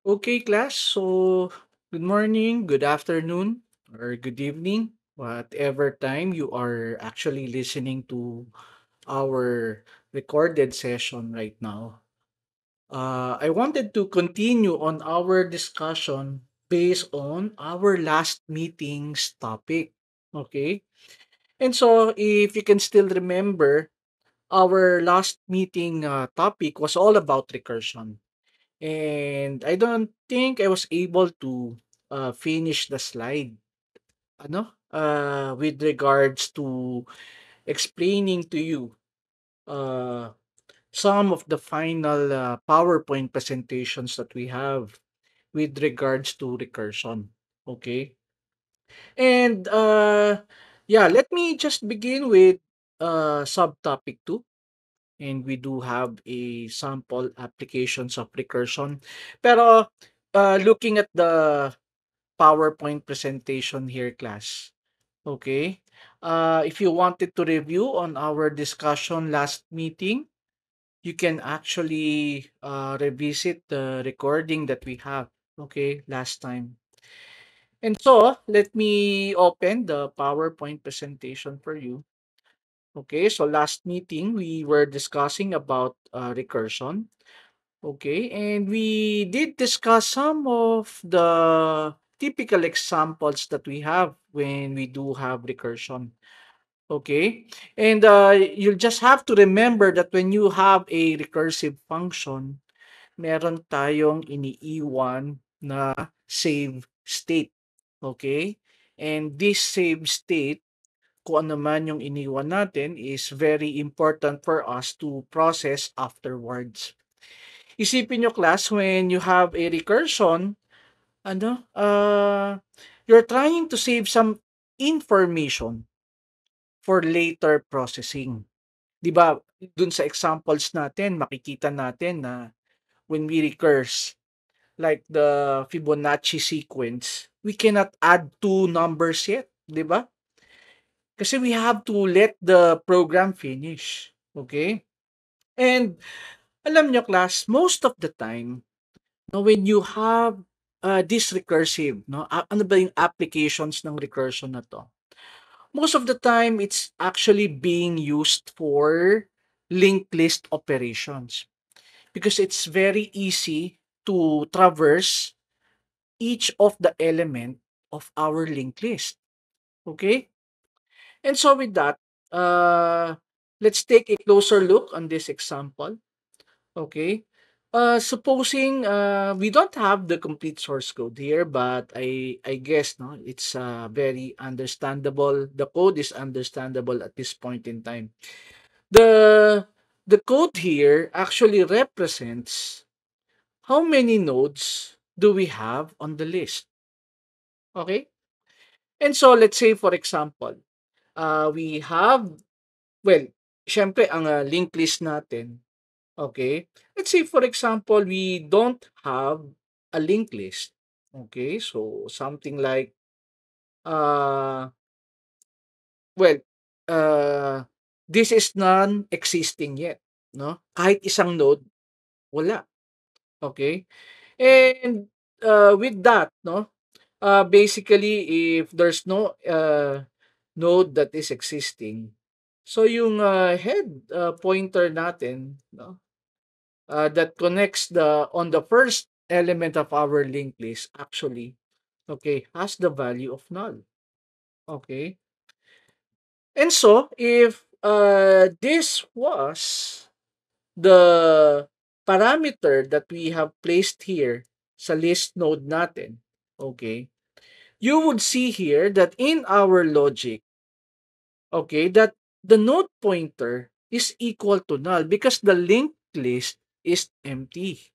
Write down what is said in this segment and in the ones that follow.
Okay, class. So, good morning, good afternoon, or good evening, whatever time you are actually listening to our recorded session right now. I wanted to continue on our discussion based on our last meeting's topic. Okay. And so, if you can still remember, our last meeting topic was all about recursion. And I don't think I was able to finish the slide with regards to explaining to you uh, some of the final PowerPoint presentations that we have with regards to recursion. Okay. And yeah, let me just begin with subtopic 2. And we do have a sample applications of recursion. Pero looking at the PowerPoint presentation here, class. Okay. If you wanted to review on our discussion last meeting, you can actually revisit the recording that we have. Okay, last time. And so, let me open the PowerPoint presentation for you. Okay, so last meeting, we were discussing about recursion. Okay, and we did discuss some of the typical examples that we have when we do have recursion. Okay, and you'll just have to remember that when you have a recursive function, meron tayong iniiwan na save state. Okay, and this save state, kung ano man yung iniwan natin, is very important for us to process afterwards. Isipin nyo, class, when you have a recursion, ano, you're trying to save some information for later processing. 'Di ba? Dun sa examples natin, makikita natin na when we recurse, like the Fibonacci sequence, we cannot add two numbers yet, 'di ba? Kasi we have to let the program finish. Okay? And alam nyo, class, most of the time, no, when you have this recursive, no, ano ba yung applications ng recursion na to? Most of the time, it's actually being used for linked list operations because it's very easy to traverse each of the element of our linked list. Okay? And so with that, uh, let's take a closer look on this example. Okay. Supposing we don't have the complete source code here, but I guess no, it's very understandable. The code is understandable at this point in time. The the code here actually represents how many nodes do we have on the list. Okay? And so let's say for example, we have, well, syempre ang linked list natin. Okay. Let's say, for example, we don't have a linked list. Okay. So, something like, uh, well, uh, this is non-existing yet. No? Kahit isang node, wala. Okay. And with that, no, basically, if there's no node that is existing, so yung head pointer natin, no, that connects the on the first element of our linked list actually, okay, has the value of null. Okay. And so if this was the parameter that we have placed here sa list node natin, okay, you would see here that in our logic, okay, that the node pointer is equal to null because the linked list is empty.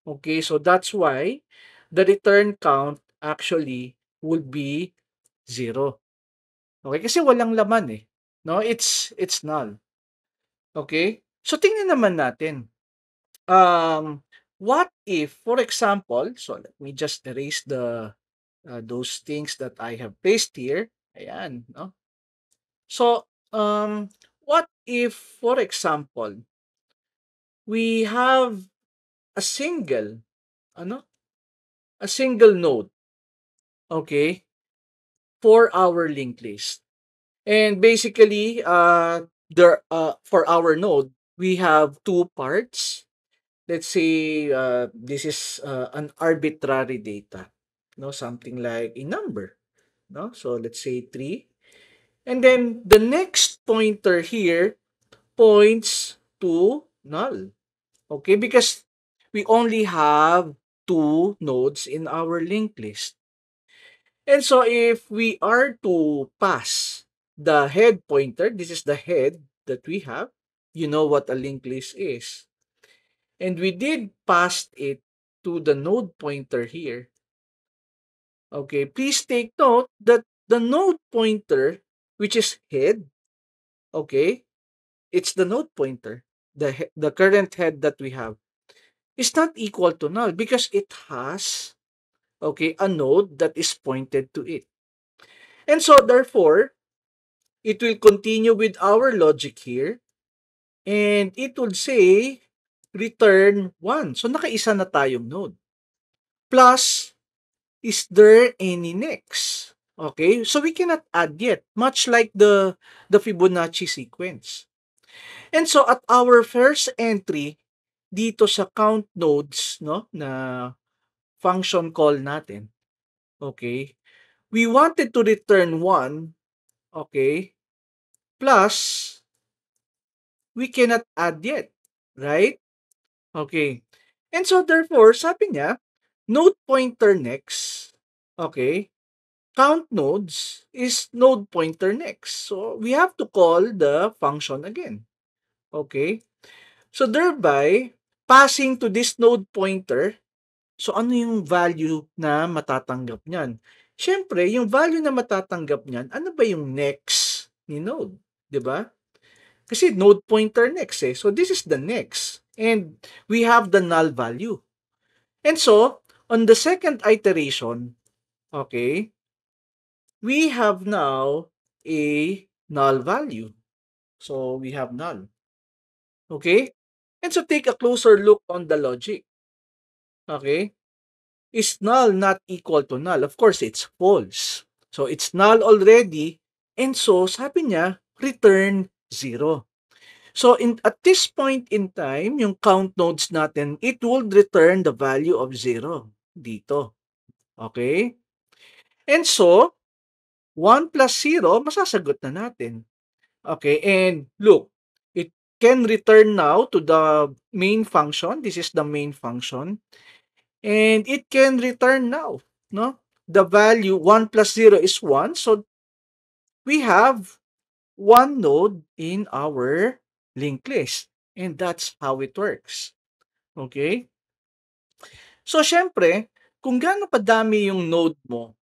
Okay, so that's why the return count actually would be 0. Okay, kasi walang laman eh. No, it's null. Okay? So tingnan naman natin. What if, for example, so let me just erase the those things that I have placed here. Ayan, no? So, what if, for example, we have a single, ano? a single node, okay, for our linked list. And basically, for our node, we have two parts. Let's say this is an arbitrary data, no, something like a number, no. So let's say 3, and then the next pointer here points to null. Okay, because we only have two nodes in our linked list. And so if we are to pass the head pointer, this is the head that we have. You know what a linked list is. And we did pass it to the node pointer here. Okay, please take note that the node pointer, which is head, okay, it's the node pointer, the current head that we have, is not equal to null because it has, okay, a node that is pointed to it. And so therefore, it will continue with our logic here and it would say return 1. So nakaisa na tayong node. Plus, is there any next? Okay, so we cannot add yet, much like the Fibonacci sequence. And so at our first entry dito sa count nodes, no, na function call natin, okay, we wanted to return 1, okay, plus we cannot add yet, right? Okay. And so therefore, sabi niya, node pointer next, okay, count nodes is node pointer next. So we have to call the function again. Okay? So thereby, passing to this node pointer, so ano yung value na matatanggap niyan? Siyempre, yung value na matatanggap niyan, ano ba yung next ni node? 'Di ba? Kasi node pointer next eh. So this is the next. And we have the null value. And so, on the second iteration, okay, we have now a null value. So we have null. Okay? And so take a closer look on the logic. Okay? Is null not equal to null? Of course, it's false. So it's null already. And so, sabi niya, return 0. So at this point in time, yung count nodes natin, it will return the value of 0 dito. Okay? And so, 1 plus 0, masasagot na natin. Okay, and look, it can return now to the main function. This is the main function. And it can return now, no? The value 1 plus 0 is 1. So we have one node in our linked list. And that's how it works. Okay? So, syempre, kung gaano kadami yung node mo,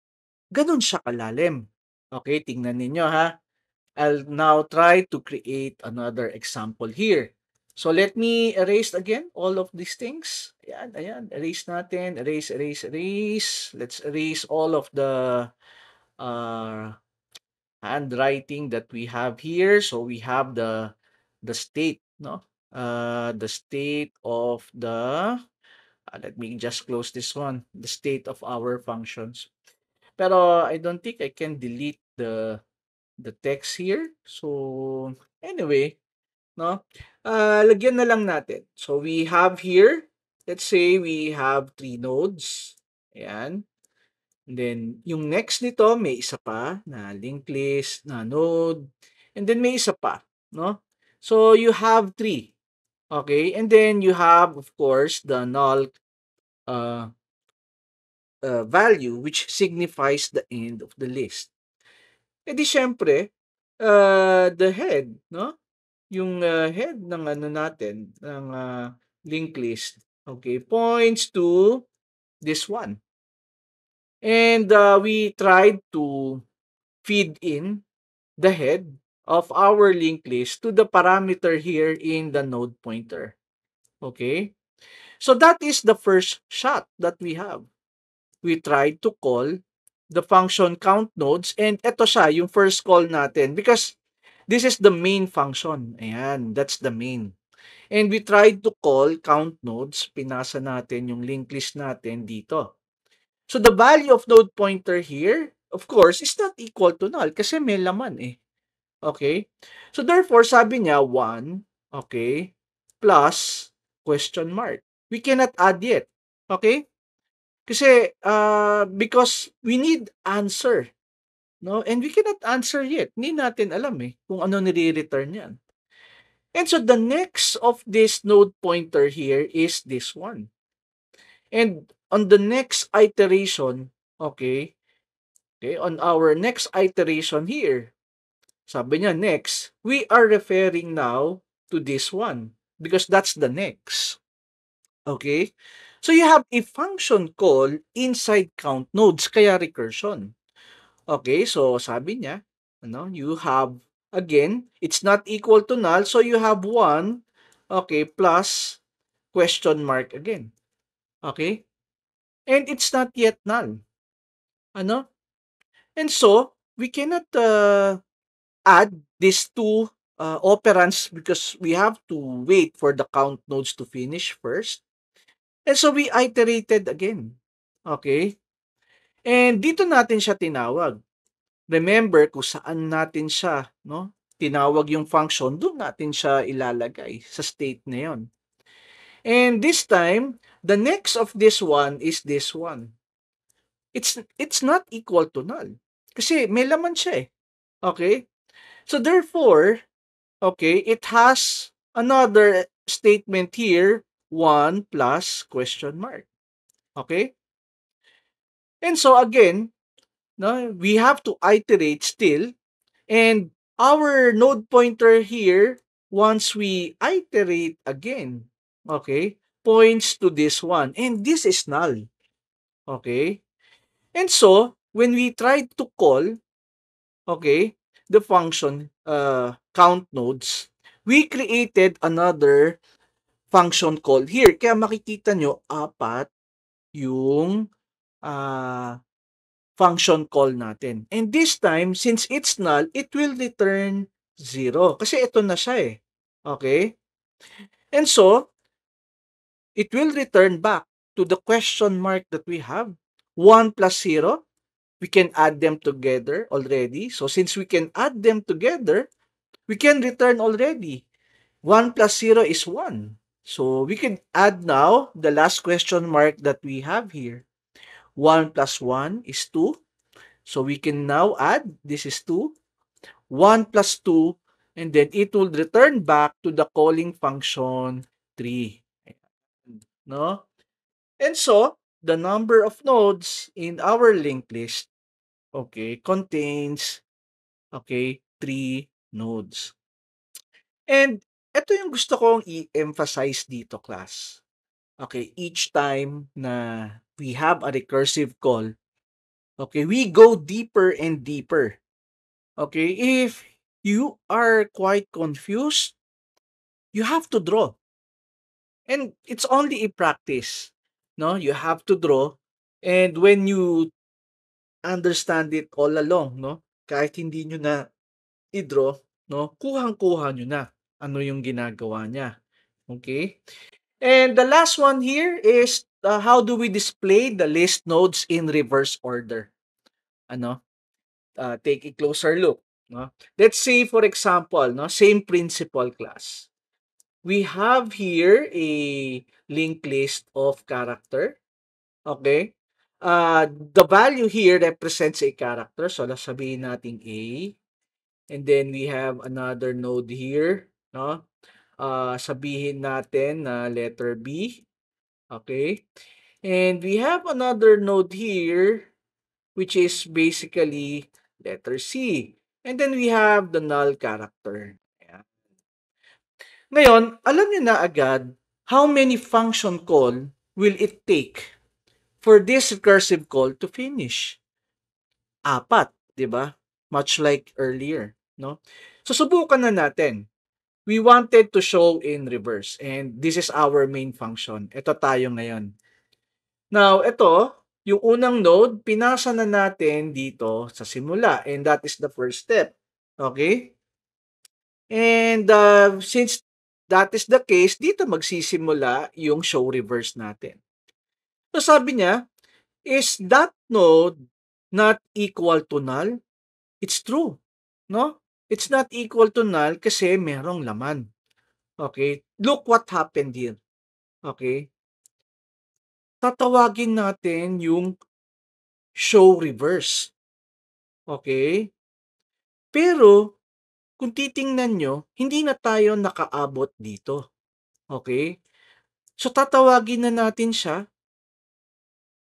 ganun siya kalalim. Okay, tingnan ninyo ha. I'll now try to create another example here. So let me erase again all of these things. Ayan, ayan. Erase natin. Erase, erase, erase. Let's erase all of the uh, handwriting that we have here. So we have the state, no? The state of the, let me just close this one. The state of our functions. Pero I don't think I can delete the text here. So anyway, no? Lagyan na lang natin. So we have here, let's say we have 3 nodes. Ayan. And then yung next nito may isa pa na linked list, na node, and then may isa pa, no? So you have 3. Okay? And then you have of course the null uh, value which signifies the end of the list. E di syempre, the head, no? Yung head ng ano natin, ng linked list, okay, points to this one. And we tried to feed in the head of our linked list to the parameter here in the node pointer. Okay? So that is the first shot that we have. We tried to call the function count nodes and eto siya, yung first call natin because this is the main function. Ayan, that's the main. And we tried to call count nodes. Pinasa natin yung linked list natin dito. So the value of node pointer here, of course, is not equal to null kasi may laman eh. Okay? So therefore, sabi niya 1, okay, plus question mark. We cannot add yet. Okay? Kasi because we need answer, no? And we cannot answer yet. Hindi natin alam eh kung ano nire-return yan. And so the next of this node pointer here is this one. And on the next iteration, okay, on our next iteration here, sabi niya next, we are referring now to this one because that's the next. Okay? So you have a function call inside count nodes, kaya recursion. Okay, so sabi niya, you have, again, it's not equal to null, so you have 1, okay, plus question mark again. Okay? And it's not yet null. Ano? And so, we cannot add these two operands because we have to wait for the count nodes to finish first. And so, we iterated again. Okay? And dito natin siya tinawag. Remember kung saan natin siya, no? Tinawag yung function, doon natin siya ilalagay sa state na yon. And this time, the next of this one is this one. It's not equal to null. Kasi may laman siya eh. Okay? So therefore, okay, it has another statement here, 1 plus question mark. Okay? And so again, no, we have to iterate still. And our node pointer here, once we iterate again, okay, points to this one. And this is null. Okay? And so, when we try to call, okay, the function count nodes, we created another function call here. Kaya makikita nyo, 4 yung function call natin. And this time, since it's null, it will return 0. Kasi ito na siya eh. Okay? And so, it will return back to the question mark that we have. 1 plus 0, we can add them together already. So, since we can add them together, we can return already. 1 plus 0 is 1. So, we can add now the last question mark that we have here. 1 plus 1 is 2. So, we can now add, this is 2. 1 plus 2, and then it will return back to the calling function 3. No? And so, the number of nodes in our linked list, okay, contains, okay, 3 nodes. And ito yung gusto kong i-emphasize dito, class. Okay, each time na we have a recursive call, okay, we go deeper and deeper. Okay, if you are quite confused, you have to draw. And it's only a practice. No, you have to draw. And when you understand it all along, no, kahit hindi nyo na i-draw, no, kuhang-kuha nyo na ano yung ginagawa niya. Okay? And the last one here is how do we display the list nodes in reverse order? Ano? Take a closer look. No? Let's say, for example, no, same principle, class. We have here a linked list of character. Okay? The value here represents a character. So, sabihin natin A. And then we have another node here. No? Sabihin natin na letter B. Okay? And we have another node here, which is basically letter C. And then we have the null character. Ayan. Ngayon, alam niyo na agad how many function call will it take for this recursive call to finish. 4, di ba? Much like earlier, no? So, subukan na natin. We wanted to show in reverse and this is our main function. Ito tayo ngayon. Now, ito, yung unang node, pinasa na natin dito sa simula and that is the first step. Okay? And since that is the case, dito magsisimula yung show reverse natin. So sabi niya, Is that node not equal to null? It's true, no? It's not equal to null kasi merong laman. Okay? Look what happened here. Okay? Tatawagin natin yung show reverse. Okay? Pero, kung titingnan nyo, hindi na tayo nakaabot dito. Okay? So, tatawagin na natin siya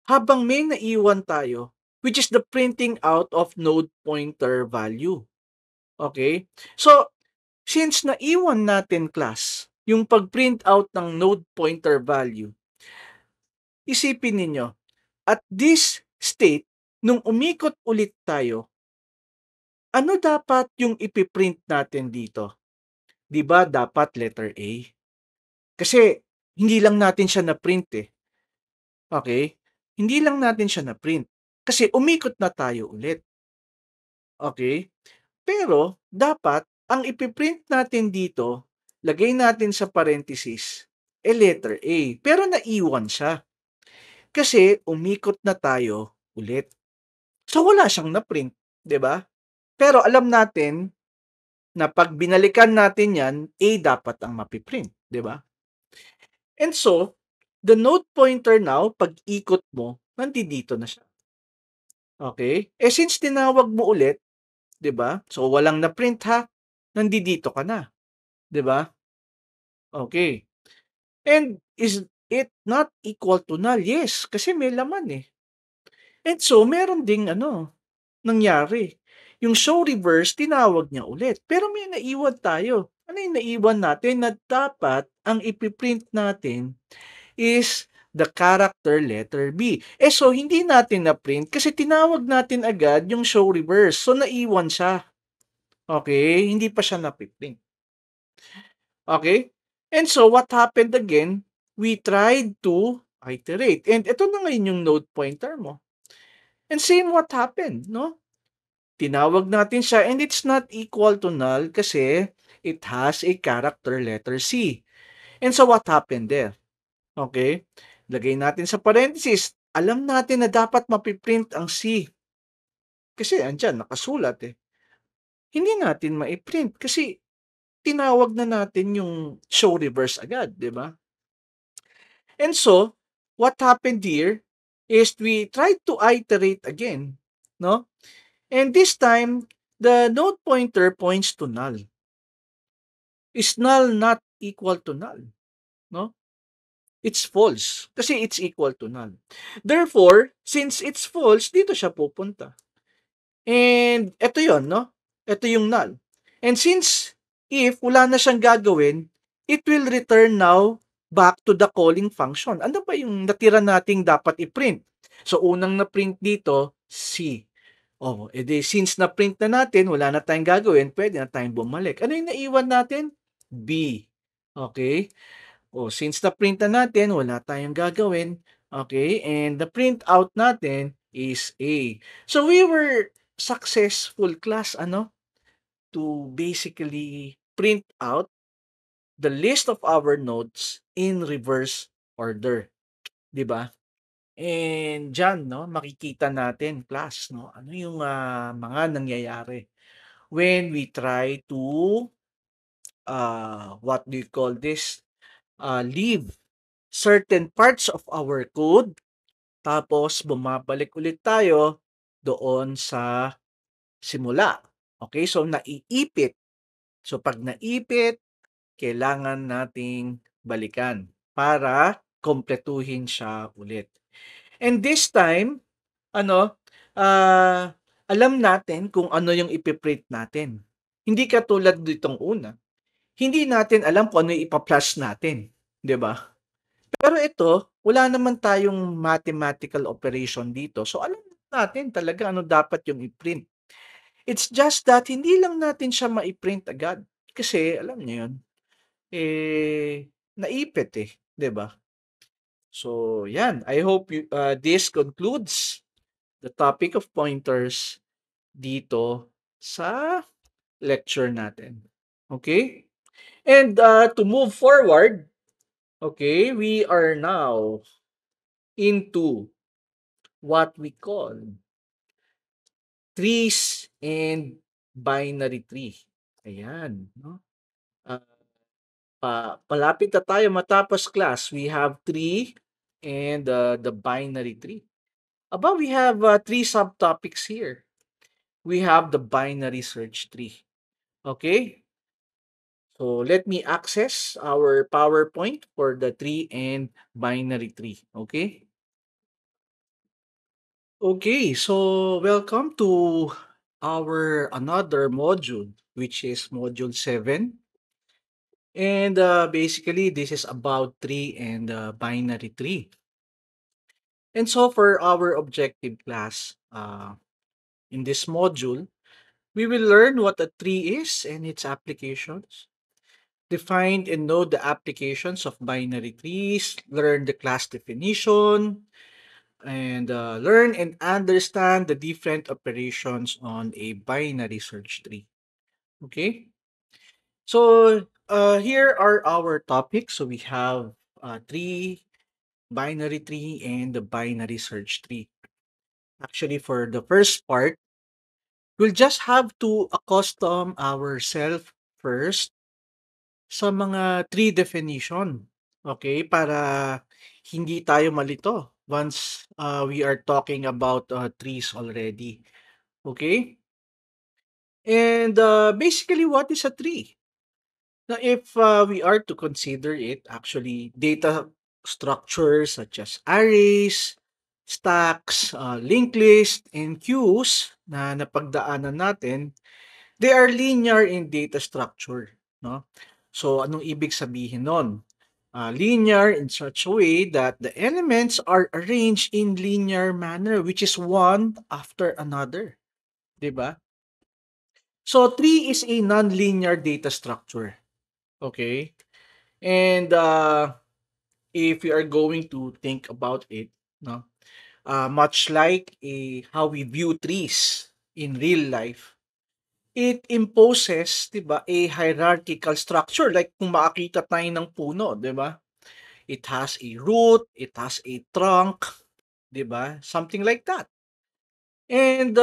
habang may naiwan tayo, which is the printing out of node pointer value. Okay? So, since naiwan natin class, yung pag-print out ng node pointer value, isipin ninyo, at this state, nung umikot ulit tayo, ano dapat yung ipiprint natin dito? 'Di ba dapat letter A? Kasi hindi lang natin siya na-print eh. Okay? Hindi lang natin siya na-print. Kasi umikot na tayo ulit. Okay? Pero dapat ang ipiprint natin dito, lagay natin sa parenthesis, letter A. Pero naiwan siya. Kasi umikot na tayo ulit. So wala siyang na-print, 'di ba? Pero alam natin na pag binalikan natin 'yan, A dapat ang mapiprint, 'di ba? And so, the node pointer now, pag ikot mo, nandito na siya. Okay? Eh since tinawag mo ulit, 'di ba? So walang na-print ha. Nandito ka na, 'di ba? Okay. And is it not equal to null? Yes, kasi may laman eh. And so meron ding nangyari. Yung show reverse, tinawag niya ulit. Pero may naiwan tayo. Ano yung naiwan natin? Na dapat ang ipiprint natin is the character letter B. Eh so, hindi natin na-print kasi tinawag natin agad yung show reverse. So, naiwan siya. Okay? Hindi pa siya napiprint. Okay? And so, what happened again? We tried to iterate. And ito na ngayon yung node pointer mo. And same what happened, no? Tinawag natin siya and it's not equal to null kasi it has a character letter C. And so what happened there? Okay? Lagay natin sa parenthesis. Alam natin na dapat mapiprint ang C. Kasi andyan, nakasulat eh. Hindi natin maiprint kasi tinawag na natin yung show reverse agad, di ba? And so, what happened here is we tried to iterate again, no? And this time, the node pointer points to null. Is null not equal to null? No? It's false. Kasi it's equal to null. Therefore, since it's false, dito siya pupunta. And ito yon, no? Ito yung null. And since if wala na siyang gagawin, it will return now back to the calling function. Ano ba yung natira nating dapat i-print? So, unang na-print dito, C. Oh, edi since na-print na natin, wala na tayong gagawin, pwede na tayong bumalik. Ano yung naiwan natin? B. Okay? Oh, since na-print na natin, wala tayong gagawin. Okay? And the print out natin is A. So we were successful class to basically print out the list of our nodes in reverse order, 'di ba? And diyan makikita natin class ano yung mga nangyayari when we try to what do you call this? Leave certain parts of our code tapos bumabalik ulit tayo doon sa simula. Okay? So naiipit. So pag naipit, kailangan nating balikan para kompletuhin siya ulit. And this time, ano, alam natin kung ano yung ipiprint natin. Hindi katulad ditong una. Hindi natin alam kung ano yung ipa-plus natin. 'Di ba? Pero ito, wala naman tayong mathematical operation dito. So, alam natin talaga ano dapat yung i-print. It's just that hindi lang natin siya ma-print agad. Kasi, alam niyo yun, naipit 'di ba? So, yan. I hope this concludes the topic of pointers dito sa lecture natin. Okay? And to move forward, okay, we are now into what we call trees and binary tree. Ayan, no? Ah, palapit na tayo matapos class. We have tree and the binary tree. We have three subtopics here. We have the binary search tree. Okay? So let me access our PowerPoint for the tree and binary tree. Okay? Okay, so welcome to our another module, which is module 7. And basically, this is about tree and binary tree. And so for our objective class, in this module, we will learn what a tree is and its applications, define and know the applications of binary trees, learn the class definition, and learn and understand the different operations on a binary search tree. Okay? So here are our topics. So we have tree, binary tree, and the binary search tree. Actually, for the first part, we'll just have to accustom ourselves first sa mga tree definition. Okay? Para hindi tayo malito once we are talking about trees already. Okay? And basically, what is a tree? Now, if we are to consider it, actually, data structures such as arrays, stacks, linked list, and queues na napagdaanan natin, they are linear in data structure. No? So, anong ibig sabihin nun? Linear in such a way that the elements are arranged in linear manner, which is one after another. 'Di ba? So, tree is a non-linear data structure. Okay? And if we are going to think about it, no, much like how we view trees in real life, it imposes, 'di ba, a hierarchical structure. Like kung makakita tayo ng puno, 'di ba? It has a root, it has a trunk, 'di ba? Something like that. And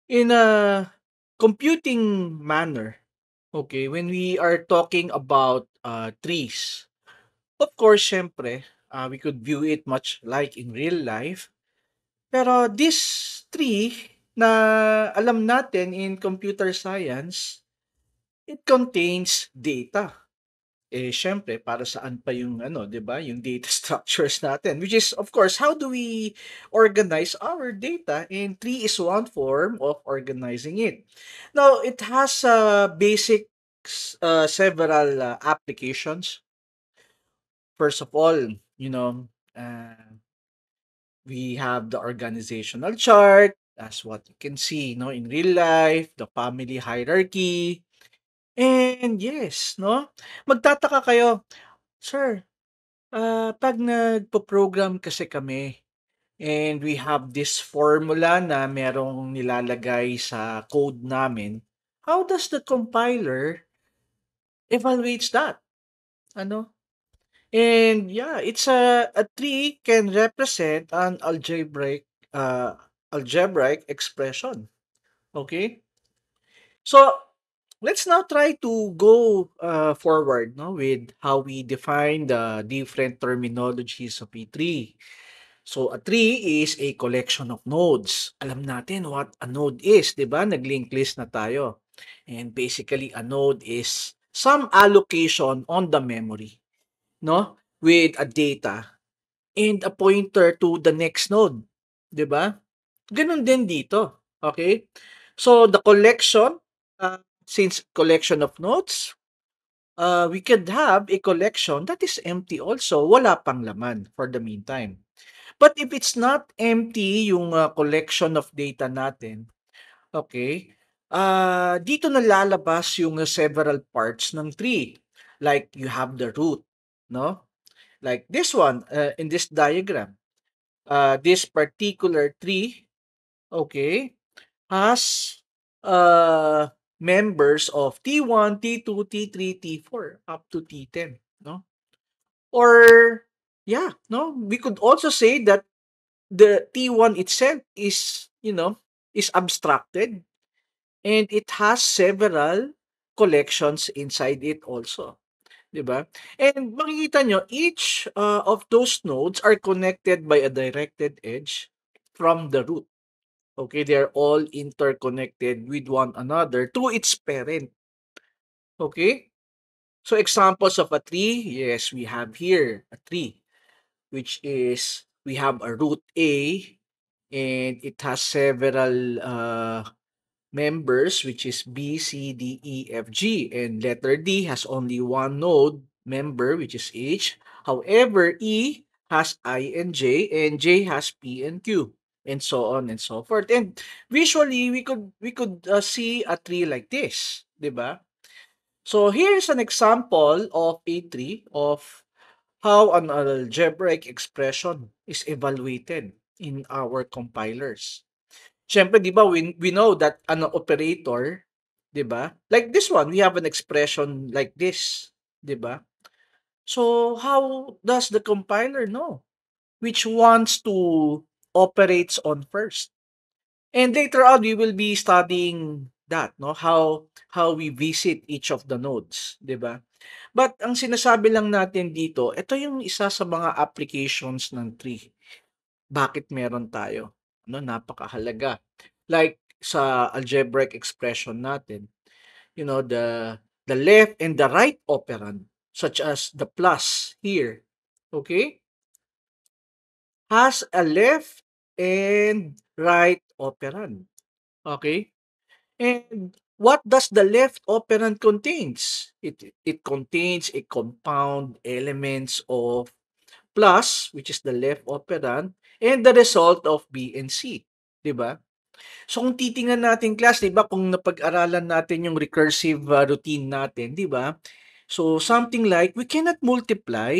in a computing manner, okay, when we are talking about trees, of course, syempre, we could view it much like in real life. Pero this tree na alam natin in computer science, it contains data. Syempre, para saan pa yung ano, 'di ba? Yung data structures natin, which is of course, how do we organize our data? And tree is one form of organizing it. Now, it has basic several applications. First of all, you know, uh, we have the organizational chart. That's what you can see, no, in real life, the family hierarchy. And yes, no, magtataka kayo, sir, pag nagpo-program kasi kami and we have this formula na merong nilalagay sa code namin, how does the compiler evaluates that? Ano? And yeah, it's a tree can represent an algebraic expression. Okay? So let's now try to go forward, no, with how we define the different terminologies of a tree. So a tree is a collection of nodes. Alam natin what a node is, 'di ba? Nag-link list na tayo. And basically a node is some allocation on the memory, no? With a data and a pointer to the next node, 'di ba? Ganoon din dito, okay? So the collection, since collection of nodes, we could have a collection that is empty also, wala pang laman for the meantime. But if it's not empty yung collection of data natin, okay, dito na lalabas yung several parts ng tree. Like you have the root, no? Like this one in this diagram. This particular tree, okay, has members of T1, T2, T3, T4 up to T10, no? Or yeah, no, we could also say that the T1 itself is, is abstracted, and it has several collections inside it also, 'di ba? And makikita nyo, each of those nodes are connected by a directed edge from the root. Okay, they are all interconnected with one another through its parent. Okay? So examples of a tree, yes, we have here a tree, which is we have a root A, and it has several members, which is B, C, D, E, F, G, and letter D has only one node member, which is H. However, E has I and J has P and Q, and so on and so forth. And visually, we could see a tree like this, 'di ba? So here's an example of a tree of how an algebraic expression is evaluated in our compilers. Siyempre, 'di ba, we know that an operator, 'di ba? Like this one, we have an expression like this, 'di ba? So how does the compiler know which ones to operates on first? And later on, we will be studying that, no? How we visit each of the nodes, 'di ba? But ang sinasabi lang natin dito, ito yung isa sa mga applications ng tree. Bakit meron tayo? No, napakahalaga. Like sa algebraic expression natin, the left and the right operand, such as the plus here, okay, has a left and right operand. Okay? And what does the left operand contains? It contains a compound elements of plus, which is the left operand, and the result of B and C. 'Di ba? So kung titingnan natin class, 'di ba, kung napag-aralan natin yung recursive routine natin, 'di ba? So something like we cannot multiply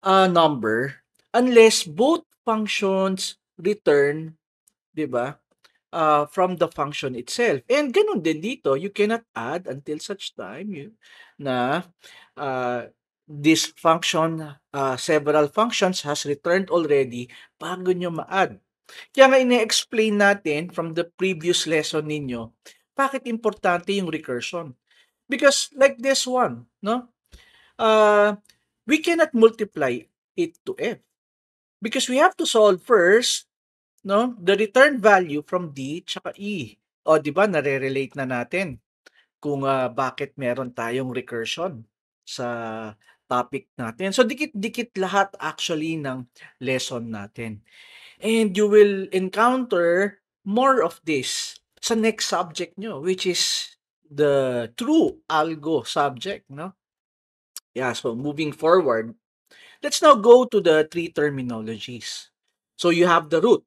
a number unless both functions return, 'di ba? From the function itself. And ganun din dito, you cannot add until such time na this function, several functions has returned already bago nyo ma-add. Kaya nga ine-explain natin from the previous lesson ninyo, bakit importante yung recursion. Because like this one, no? Uh, we cannot multiply it to f because we have to solve first, no, the return value from D tsaka E. O, di ba, nare-relate na natin kung bakit meron tayong recursion sa topic natin. So, dikit-dikit lahat actually ng lesson natin. And you will encounter more of this sa next subject nyo, which is the true algo subject, no? Yeah, so moving forward, let's now go to the three terminologies. So you have the root.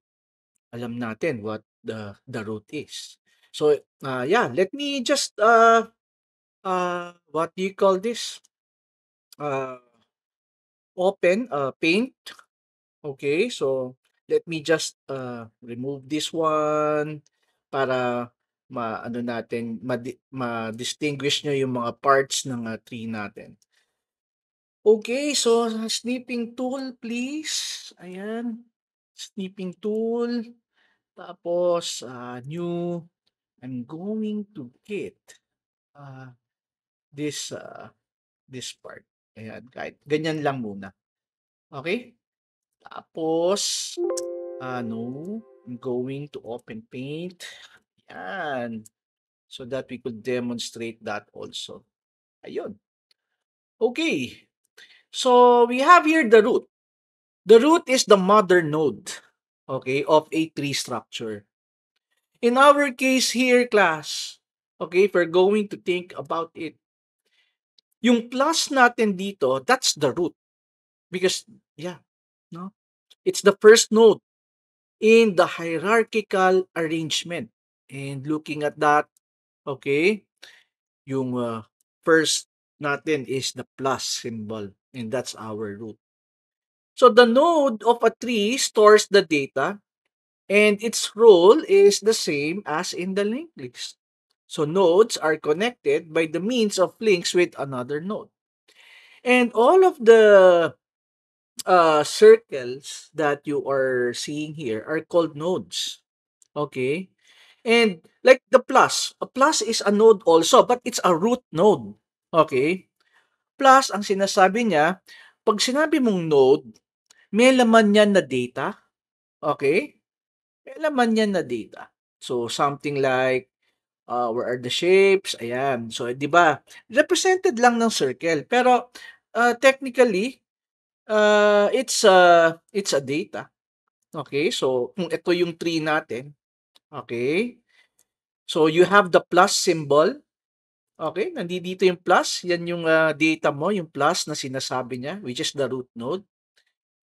Alam natin what the root is. So, yeah, let me just what do you call this? Uh, open paint. Okay, so let me just remove this one para ma-ano natin, ma-distinguish nyo yung mga parts ng tree natin. Okay, so snipping tool please. Ayan. Snipping tool. Tapos new, I'm going to get uh, this this part. Ayan, kahit ganyan lang muna. Okay? Tapos ano, I'm going to open paint. Ayan. So that we could demonstrate that also. Ayun. Okay. So we have here the root. The root is the mother node, okay, of a tree structure. In our case here, class, okay, if we're going to think about it, yung plus natin dito, that's the root. Because, yeah, no? It's the first node in the hierarchical arrangement. And looking at that, okay, yung first natin is the plus symbol. And that's our root. So the node of a tree stores the data, and its role is the same as in the linked list. So nodes are connected by the means of links with another node. And all of the circles that you are seeing here are called nodes. Okay? And like the plus, a plus is a node also, but it's a root node. Okay? Plus, ang sinasabi niya, pag sinabi mong node, may laman yan na data. Okay? May laman yan na data. So, something like, where are the shapes? Ayan. So, di ba? Represented lang ng circle. Pero, technically, it's a data. Okay? So, kung ito yung tree natin, okay? So, you have the plus symbol. Okay? Nandito yung plus. Yan yung data mo, yung plus na sinasabi niya, which is the root node.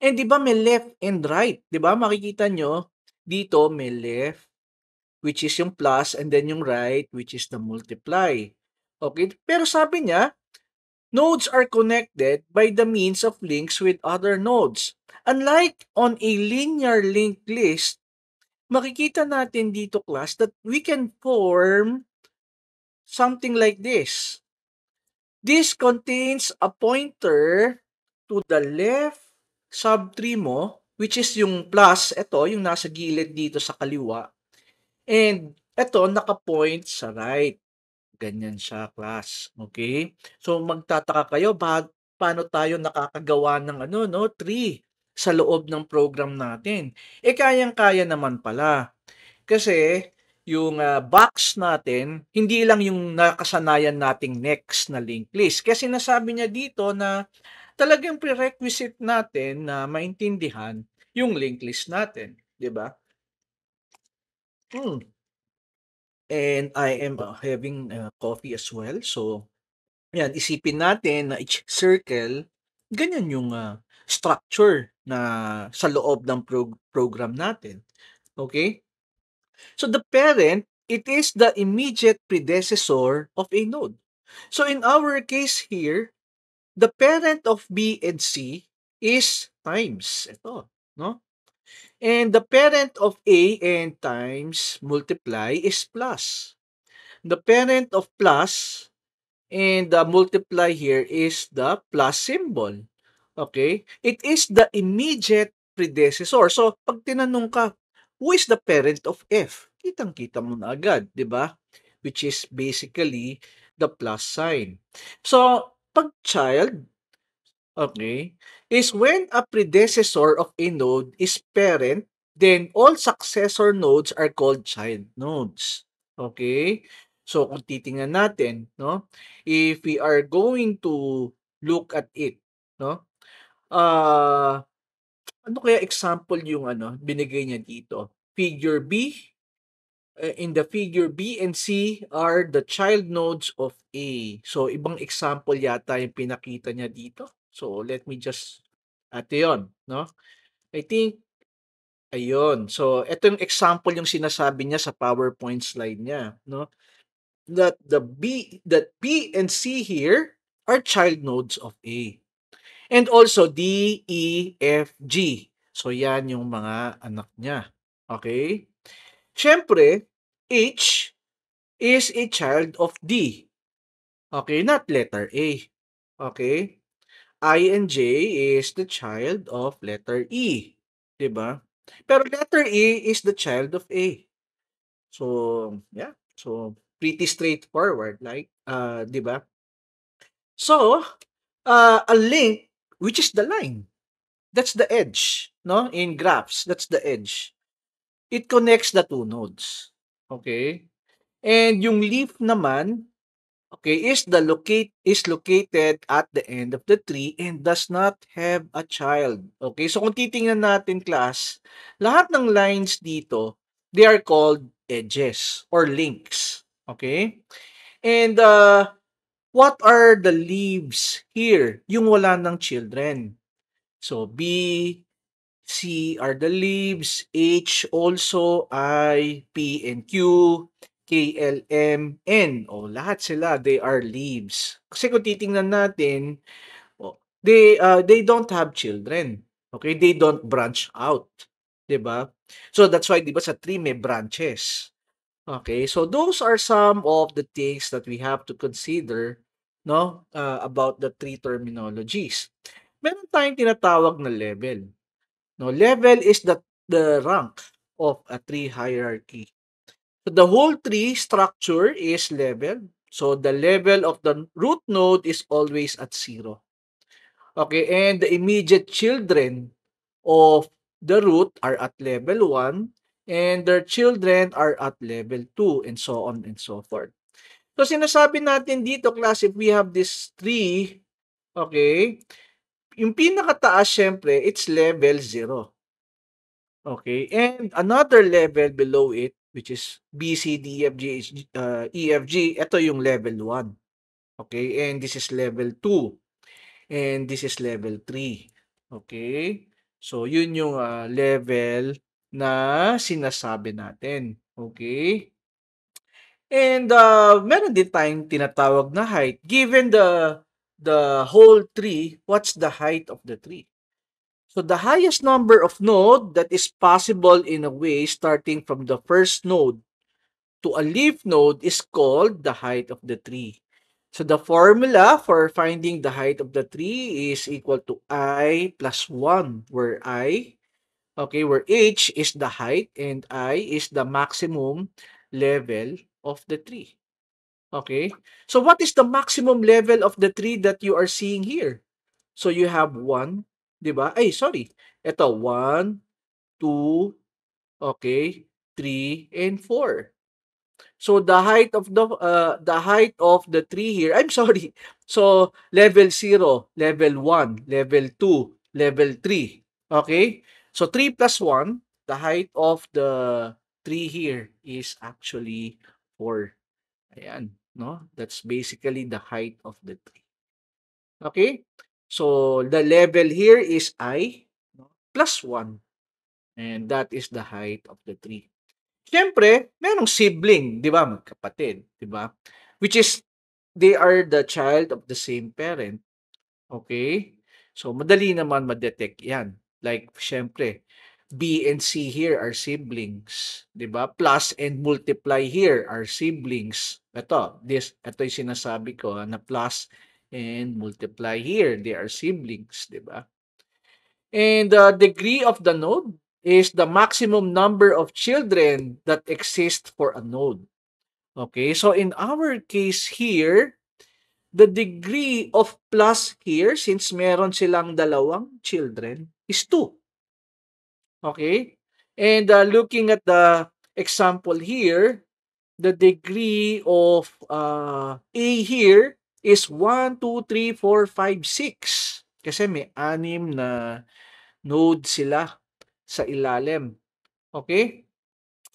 And di ba may left and right? Di ba? Makikita nyo, dito may left, which is yung plus, and then yung right, which is the multiply. Okay? Pero sabi niya, nodes are connected by the means of links with other nodes. Unlike on a linear linked list, makikita natin dito class that we can form something like this. This contains a pointer to the left subtree mo, which is yung plus, ito, yung nasa gilid dito sa kaliwa. And ito, nakapoint sa right. Ganyan siya, class. Okay? So, magtataka kayo, paano tayo nakakagawa ng tree sa loob ng program natin? Kayang-kaya naman pala. Kasi, yung box natin, hindi lang yung nakasanayan nating next na linked list. Kasi nasabi niya dito na talagang prerequisite natin na maintindihan yung linked list natin. 'Di ba? And I am having coffee as well. So, yan, isipin natin na each circle, ganyan yung structure na sa loob ng program natin. Okay? So, the parent, it is the immediate predecessor of a node. So, in our case here, the parent of B and C is times. Ito, no? And the parent of A and times multiply is plus. The parent of plus and the multiply here is the plus symbol. Okay? It is the immediate predecessor. So, pag tinanong ka, who is the parent of F? Kitang-kita mo na agad, di ba? Which is basically the plus sign. So, pag child, okay, is when a predecessor of a node is parent, then all successor nodes are called child nodes. Okay? So, kung titingnan natin, no, if we are going to look at it, no, uh, ano kaya example yung binigay niya dito? Figure B, in the figure B and C are the child nodes of A. So, ibang example yata yung pinakita niya dito. So, let me just, ito yun, no? I think, ayun. So, ito yung example yung sinasabi niya sa PowerPoint slide niya, no? That B and C here are child nodes of A. And also D, E, F, G. So, yan yung mga anak niya. Okay? Siyempre, H is a child of D. Okay, not letter A. Okay? I and J is the child of letter E. 'Di ba? Pero letter E is the child of A. So, yeah. So, pretty straightforward, like, 'di ba? So, a link, which is the line. That's the edge, no? In graphs, that's the edge. It connects the two nodes. Okay? And yung leaf naman, okay, is located at the end of the tree and does not have a child. Okay, so kung titingnan natin class, lahat ng lines dito, they are called edges or links. Okay? And what are the leaves here? Yung wala ng children. So B, C are the leaves, H also, I, P, and Q, K, L, M, N. O, lahat sila, they are leaves. Kasi kung titingnan natin, they don't have children. Okay? They don't branch out. 'Di ba? So, that's why, 'di ba, sa tree may branches. Okay? So, those are some of the things that we have to consider, no, about the tree terminologies. meron tayong tinatawag na level. No, level is the rank of a tree hierarchy. So the whole tree structure is level. So the level of the root node is always at 0. Okay, and the immediate children of the root are at level 1 and their children are at level 2 and so on and so forth. So sinasabi natin dito class, if we have this tree, okay, yung pinakataas syempre, it's level 0. Okay, and another level below it, which is B, C, D, E, F, G, H, E, F, G, ito yung level 1. Okay, and this is level 2. And this is level 3. Okay, so yun yung level na sinasabi natin. Okay, and meron din tayong tinatawag na height. Given the whole tree, what's the height of the tree? So the highest number of node that is possible in a way starting from the first node to a leaf node is called the height of the tree. So the formula for finding the height of the tree is equal to I plus 1, where where h is the height and I is the maximum level of the tree. Okay? So what is the maximum level of the tree that you are seeing here? So you have 1, 'di ba? Ay, sorry. Ito 1, 2, okay, 3 and 4. So the height of the tree here, I'm sorry. So level 0, level 1, level 2, level 3. Okay? So 3 plus 1, the height of the tree here is actually 4. Ayan, no? That's basically the height of the tree. Okay? So the level here is I, no, plus 1. And that is the height of the tree. Siyempre, merong sibling, 'di ba? Magkapatid, 'di ba? Which is they are the child of the same parent. Okay? So madali naman ma-detect 'yan. Like siyempre, B and C here are siblings, 'di ba? Plus and multiply here are siblings. Ito yung sinasabi ko na plus and multiply here, they are siblings, 'di ba? And the degree of the node is the maximum number of children that exist for a node. Okay, so in our case here, the degree of plus here, since meron silang dalawang children, is 2. Okay? And looking at the example here, the degree of A here is 1, 2, 3, 4, 5, 6. Kasi may 6 na node sila sa ilalim. Okay?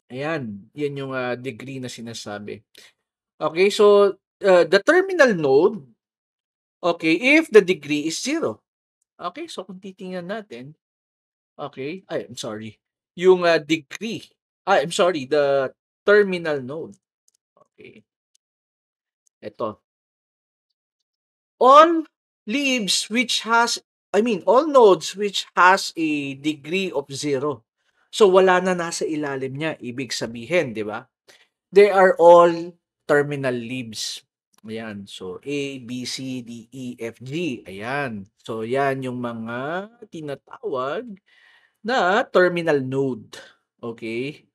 Ayan, yan yung degree na sinasabi. Okay, so the terminal node, okay, if the degree is 0. Okay, so kung titingnan natin, okay, ay, I'm sorry, yung degree, I'm sorry, the terminal node. Okay, ito. All leaves which has, all nodes which has a degree of 0. So, wala na nasa ilalim niya. Ibig sabihin, di ba? They are all terminal leaves. Ayan. So, A, B, C, D, E, F, G. Ayan. So, yan yung mga tinatawag na terminal node. Okay?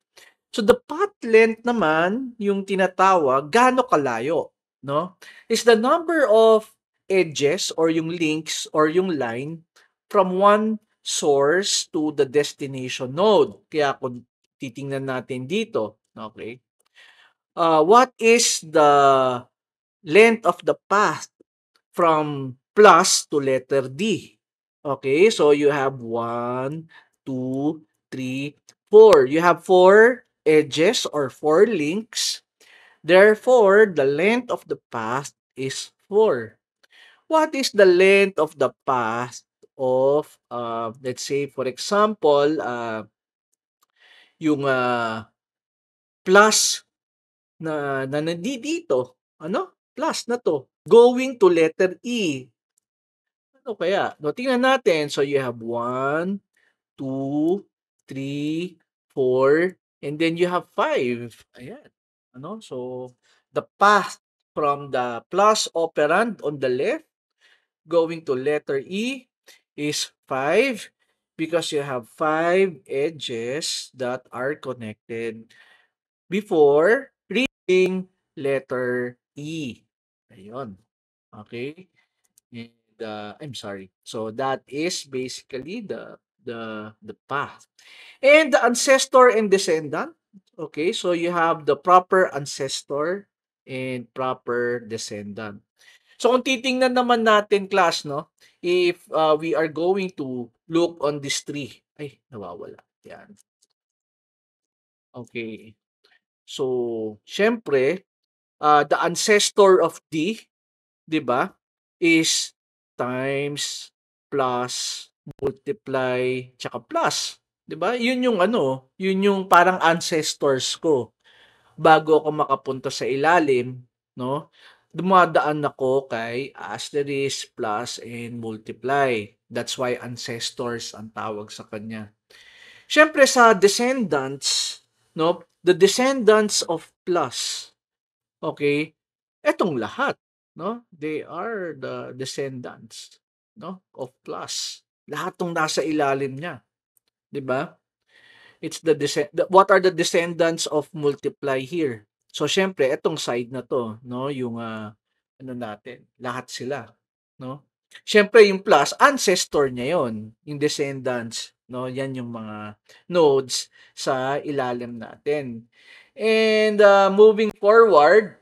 So, the path length naman, yung tinatawag, gaano kalayo, no? Is the number of edges or yung links or yung line from one source to the destination node. Kaya kung titingnan natin dito, okay? What is the length of the path from plus to letter D? Okay, so you have 1, 2, 3, 4. You have 4 edges or 4 links. Therefore, the length of the path is 4. What is the length of the path of, let's say, for example, yung plus na nandito, ano? Plus na to, going to letter E. Ano kaya? No, tingnan natin. So, you have 1, 2, 3, 4, and then you have 5. Ayan. Ano? So, the path from the plus operand on the left going to letter E is 5 because you have 5 edges that are connected before reaching letter E. Ayun. Okay? And, I'm sorry. So that is basically the path. And the ancestor and descendant. Okay, so you have the proper ancestor and proper descendant. So kung titingnan naman natin class, no, if we are going to look on this tree, ay, nawawala. Yan. Okay. So, syempre, the ancestor of D, 'di ba, is times, plus, multiply, tsaka plus. 'Di ba? Yun yung ano, yun yung parang ancestors ko. Bago ako makapunta sa ilalim, no? Dumadaan ako kay asterisk, plus, and multiply. That's why ancestors ang tawag sa kanya. Siyempre sa descendants, no? The descendants of plus, okay? Etong lahat, no? They are the descendants, no? Of plus. Lahat tong nasa ilalim niya, 'di ba? It's what are the descendants of multiply here? So syempre etong side na 'to, no, yung ano natin, lahat sila, no? Syempre yung plus ancestor niya 'yon, yung descendants, no? Yan yung mga nodes sa ilalim natin. And moving forward,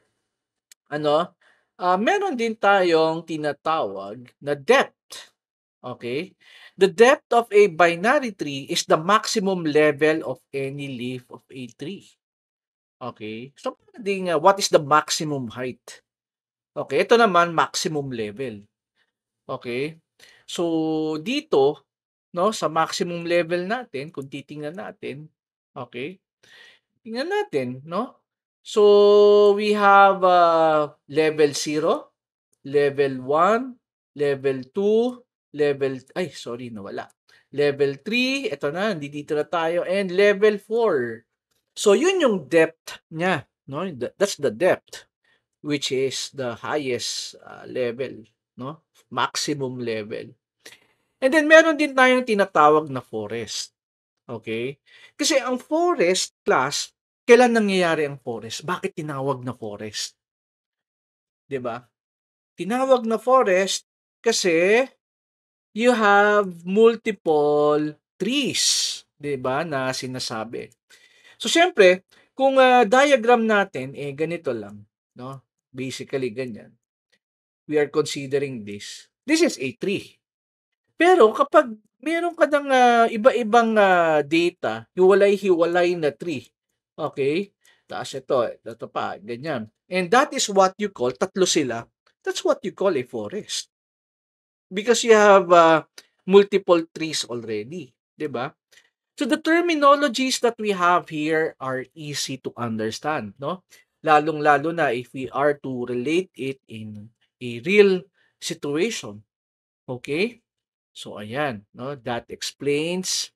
ano, meron din tayong tinatawag na depth. Okay? The depth of a binary tree is the maximum level of any leaf of a tree. Okay? So, what is the maximum height? Okay, ito naman maximum level. Okay? So, dito, no, sa maximum level natin, kung titingnan natin, okay? Tingnan natin, no? So, we have level 0, level 1, level 2, ay sorry nawala. Level 3, eto na, dito na tayo, and level 4. So yun yung depth niya, no? That's the depth, which is the highest level, no? Maximum level. And then meron din tayong tinatawag na forest. Okay? Kasi ang forest class, kailan nangyayari ang forest? Bakit tinawag na forest? 'Di ba? Tinawag na forest kasi you have multiple trees, 'di ba, na sinasabi. So siyempre, kung diagram natin eh ganito lang, no? Basically ganyan. We are considering this. This is a tree. Pero kapag meron ka ng iba-ibang data, hiwalay-hiwalay na tree. Okay? Taas ito pa, ganyan. And that is what you call, tatlo sila. That's what you call a forest. Because you have multiple trees already, 'di ba? So the terminologies that we have here are easy to understand, no? Lalong-lalo na if we are to relate it in a real situation. Okay? So ayan, no? That explains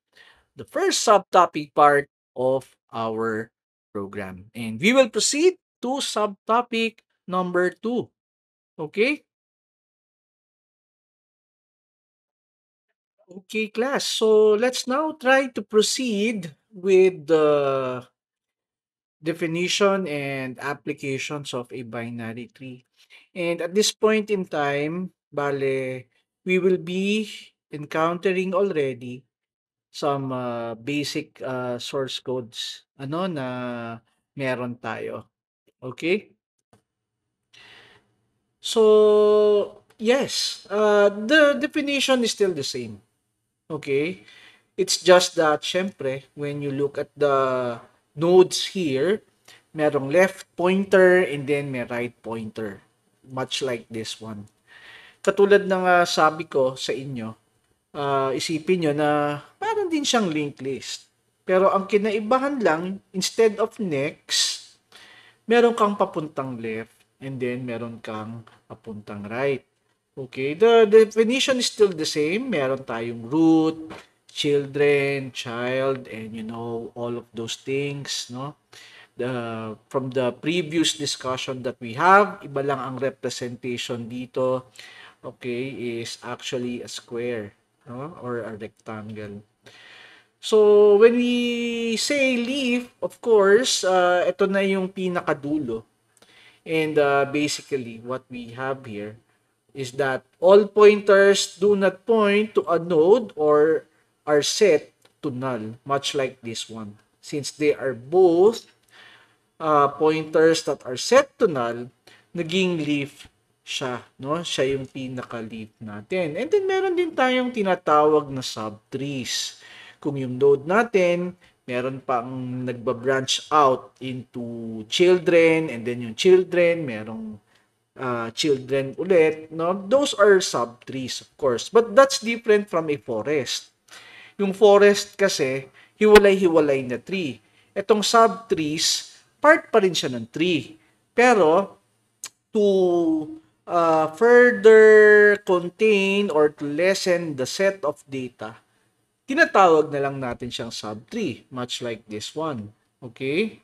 the first subtopic part of our program. And we will proceed to subtopic number 2. Okay? Okay, class. So let's now try to proceed with the definition and applications of a binary tree. And at this point in time, bale, we will be encountering already some basic source codes ano na meron tayo. Okay? So, yes, the definition is still the same. Okay? It's just that, syempre, when you look at the nodes here, merong left pointer and then may right pointer. Much like this one. Katulad ng sabi ko sa inyo, isipin nyo na parang din siyang linked list. Pero ang kinaibahan lang, instead of next, meron kang papuntang left and then meron kang papuntang right. Okay, the definition is still the same. Meron tayong root, children, child, and all of those things, no? From the previous discussion that we have, iba lang ang representation dito, okay, is actually a square. no? Or a rectangle. So, when we say leaf, of course, ito na yung pinakadulo. And basically, what we have here is that all pointers do not point to a node or are set to null, much like this one. Since they are both pointers that are set to null, naging leaf siya, no? Siya yung pinaka-leaf natin. And then meron din tayong tinatawag na subtrees. Kung yung node natin, meron pang nagba-branch out into children, and then yung children, merong children ulit, no? Those are subtrees, of course. But that's different from a forest. Yung forest kasi, hiwalay-hiwalay na tree. Etong subtrees, part pa rin siya ng tree. Pero, to further contain or to lessen the set of data, tinatawag na lang natin siyang subtree, much like this one. Okay?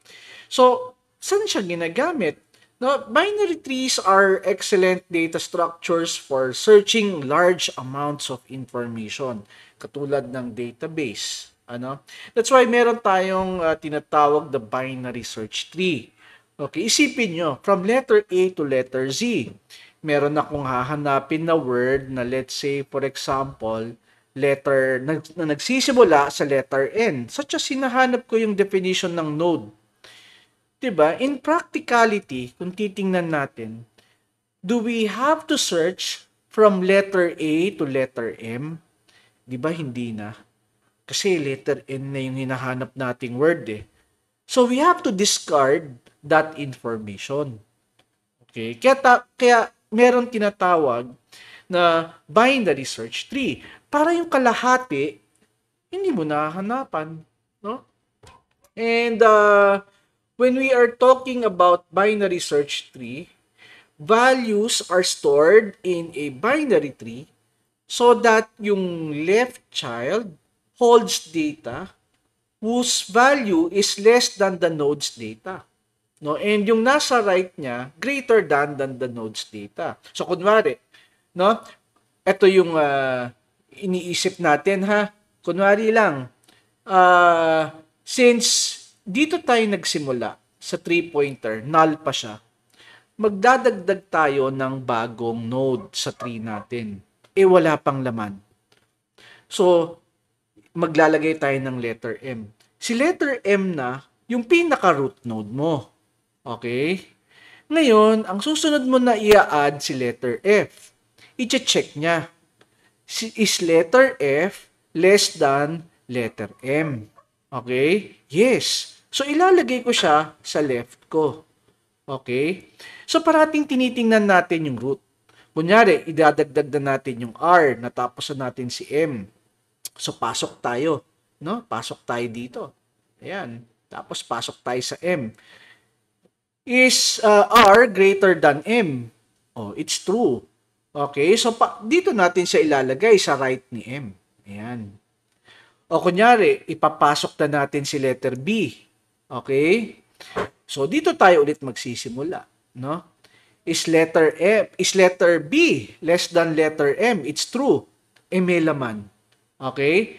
So, saan siya ginagamit? Now, binary trees are excellent data structures for searching large amounts of information, katulad ng database. Ano? That's why meron tayong tinatawag the binary search tree. Okay, isipin nyo, from letter A to letter Z, meron akong hahanapin na word na let's say, for example, letter na nagsisimula sa letter N. Such as hinahanap ko yung definition ng node. 'Di ba? In practicality, kung titingnan natin, do we have to search from letter A to letter M? 'Di ba hindi na? Kasi letter N na yung hinahanap nating word eh. So we have to discard that information. Okay? Kaya meron tinatawag na binary search tree. Para yung kalahati, hindi mo nahahanapan. No? And when we are talking about binary search tree, values are stored in a binary tree so that yung left child holds data whose value is less than the node's data. No? And yung nasa right niya, greater than the node's data. So, kunwari, no? Ito yung iniisip natin, ha? Kunwari lang, since dito tayo nagsimula sa 3-pointer, null pa siya, magdadagdag tayo ng bagong node sa tree natin. Wala pang laman. So, maglalagay tayo ng letter M. Si letter M na yung pinaka-root node mo. Okay? Ngayon, ang susunod mo na i-add si letter F. I-check niya. Is letter F less than letter M? Okay? Yes. So, ilalagay ko siya sa left ko. Okay? So, parating tinitingnan natin yung root. Kunyari, idadagdag na natin yung R, natapos na natin si M. So, pasok tayo. No? Pasok tayo dito. Ayan. Tapos, pasok tayo sa M. Is R greater than M? Oh, it's true. Okay? So, dito natin siya ilalagay sa right ni M. Ayan. O, kunyari, ipapasok na natin si letter B. Okay? So, dito tayo ulit magsisimula. No? Is letter B less than letter M? It's true. May laman. Okay?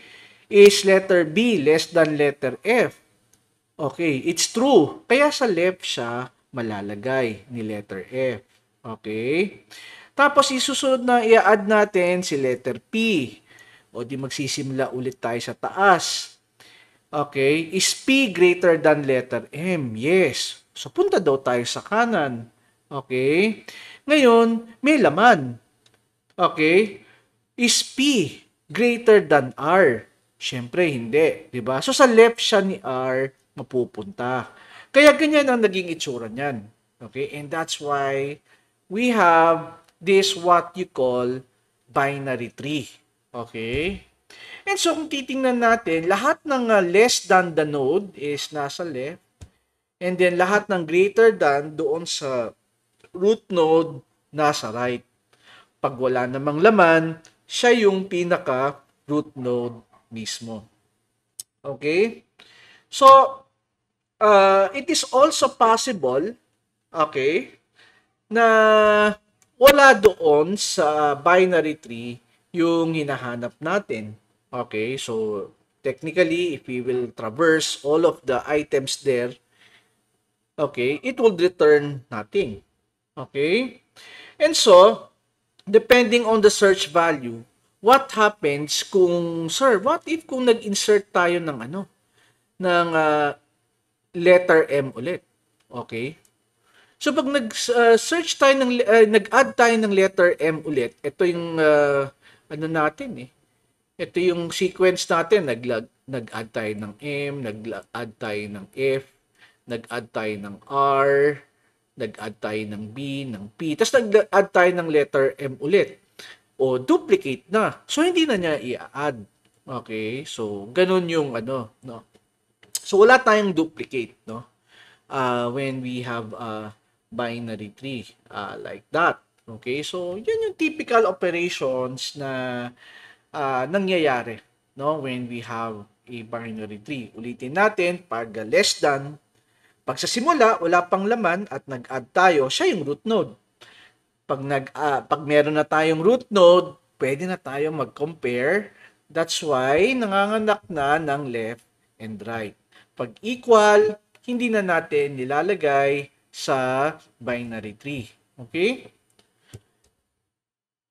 Is letter B less than letter F? Okay, it's true. Kaya sa left siya malalagay ni letter F. Okay? Tapos isusunod na i-add natin si letter P. O di magsisimula ulit tayo sa taas. Okay? Is P greater than letter M? Yes. So punta daw tayo sa kanan. Okay? Ngayon, may laman. Okay? Is P greater than R? Siyempre, hindi. Diba? So, sa left siya ni R mapupunta. Kaya ganyan ang naging itsura niyan. Okay? And that's why we have this what you call binary tree. Okay? And so, kung titingnan natin, lahat ng less than the node is nasa left. And then, lahat ng greater than doon sa root node nasa right. Pag wala namang laman, siya yung pinaka root node mismo. Okay? So, it is also possible, okay, na wala doon sa binary tree yung hinahanap natin. Okay, so technically, if we will traverse all of the items there, okay, it will return nothing. Okay? And so, depending on the search value, what happens kung, sir, what if kung nag-insert tayo ng ano, ng letter M ulit? Okay? So pag nag-search tayo nag-add tayo ng letter M ulit, ito yung ano natin eh. Ito yung sequence natin, nag-add tayo ng M, nag-add tayo ng F, nag-add tayo ng R, nag-add tayo ng B, ng P, tapos nag-add tayo ng letter M ulit. O duplicate na. So hindi na niya i-add. Okay? So ganun yung ano, no. So wala tayong duplicate, no? When we have a binary tree like that. Okay? So yun yung typical operations na nangyayari, no, when we have a binary tree. Ulitin natin, pag less than, pag sa simula wala pang laman at nag-add tayo, siya yung root node. Pag meron na tayong root node, pwede na tayo mag-compare. That's why nanganganak na ng left and right. Pag equal, hindi na natin nilalagay sa binary tree. Okay?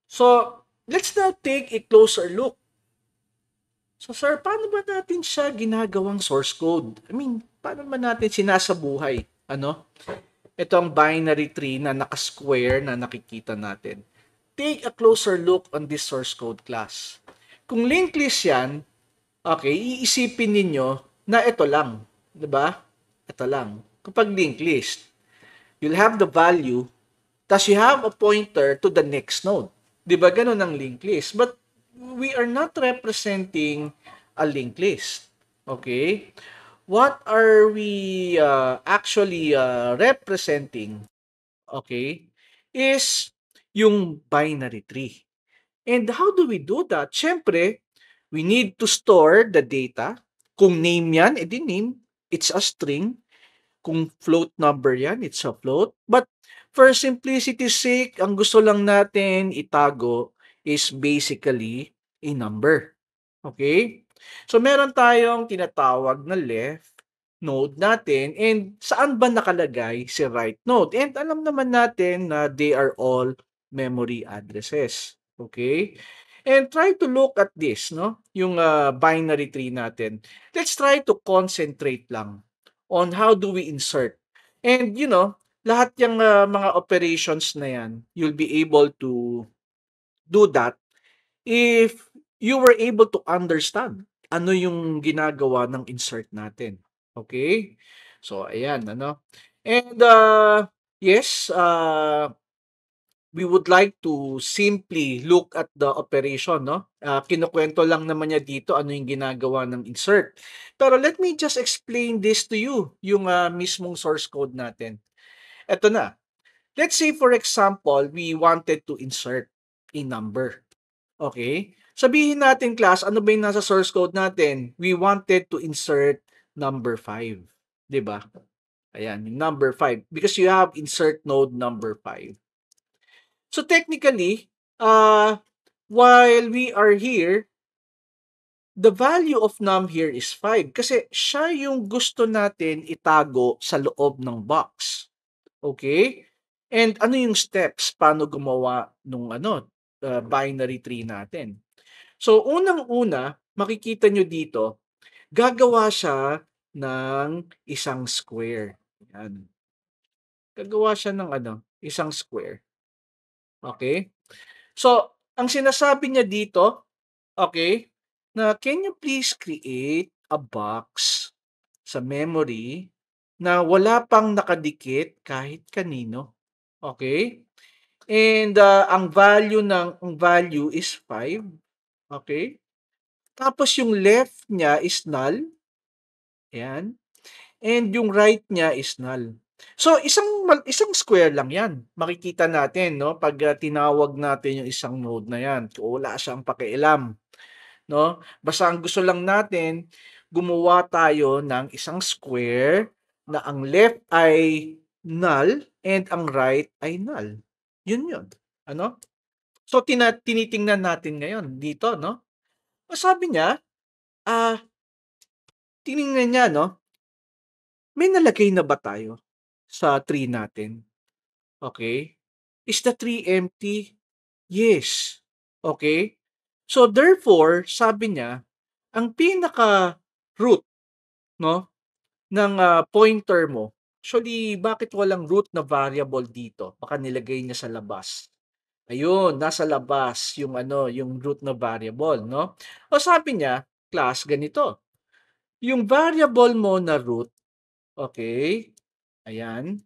So, let's now take a closer look. So, sir, paano ba natin siya ginagawang source code? I mean, paano ba natin sinasabuhay? Ano? Ito ang binary tree na naka-square na nakikita natin. Take a closer look on this source code class. Kung linked list yan, okay, iisipin ninyo na ito lang. 'Di ba? Ito lang. Kapag linked list, you'll have the value, tas you have a pointer to the next node. 'Di ba ganun ang linked list? But we are not representing a linked list. Okay? What are we actually representing? Okay? Is yung binary tree. And how do we do that? Siyempre, we need to store the data. Kung name yan, edi name, it's a string. Kung float number yan, it's a float. But for simplicity's sake, ang gusto lang natin itago is basically a number. Okay? So meron tayong tinatawag na left node natin and saan ba nakalagay si right node? And alam naman natin na they are all memory addresses. Okay? And try to look at this, no? Yung binary tree natin. Let's try to concentrate lang on how do we insert. And lahat yung mga operations na yan, you'll be able to do that if you were able to understand ano yung ginagawa ng insert natin. Okay? So, ayan, ano. And, yes, we would like to simply look at the operation, no? Kinukwento lang naman niya dito ano yung ginagawa ng insert. Pero let me just explain this to you, yung mismong source code natin. Ito na. Let's say, for example, we wanted to insert a number. Okay? Sabihin natin, class, ano ba yung nasa source code natin? We wanted to insert number 5. 'Di ba? Ayan, yung number 5. Because you have insert node number 5. So technically, while we are here, the value of num here is 5 kasi siya yung gusto natin itago sa loob ng box. Okay? And ano yung steps paano gumawa nung binary tree natin? So unang-una, makikita nyo dito, gagawa siya ng isang square. Yan. Gagawa siya ng isang square. Okay? So, ang sinasabi niya dito, okay, na can you please create a box sa memory na wala pang nakadikit kahit kanino. Okay? And ang value is 5. Okay? Tapos yung left niya is null. Ayan. And yung right niya is null. So isang square lang 'yan. Makikita natin, no, pag tinawag natin yung isang node na 'yan. Wala siyang pakialam, no? Basta ang gusto lang natin, gumawa tayo ng isang square na ang left ay null and ang right ay null. Yun 'yun. Ano? So, tinitingnan natin ngayon dito, no? O sabi niya, ah, tiningnan niya, no? May nalagay na ba tayo sa tree natin? Okay? Is the tree empty? Yes. Okay? So, therefore, sabi niya, ang pinaka root, no, ng pointer mo, actually, bakit walang root na variable dito? Baka nilagay niya sa labas. Ayun, nasa labas yung yung root na variable, no? O sabi niya, class, ganito. Yung variable mo na root, okay? Ayan.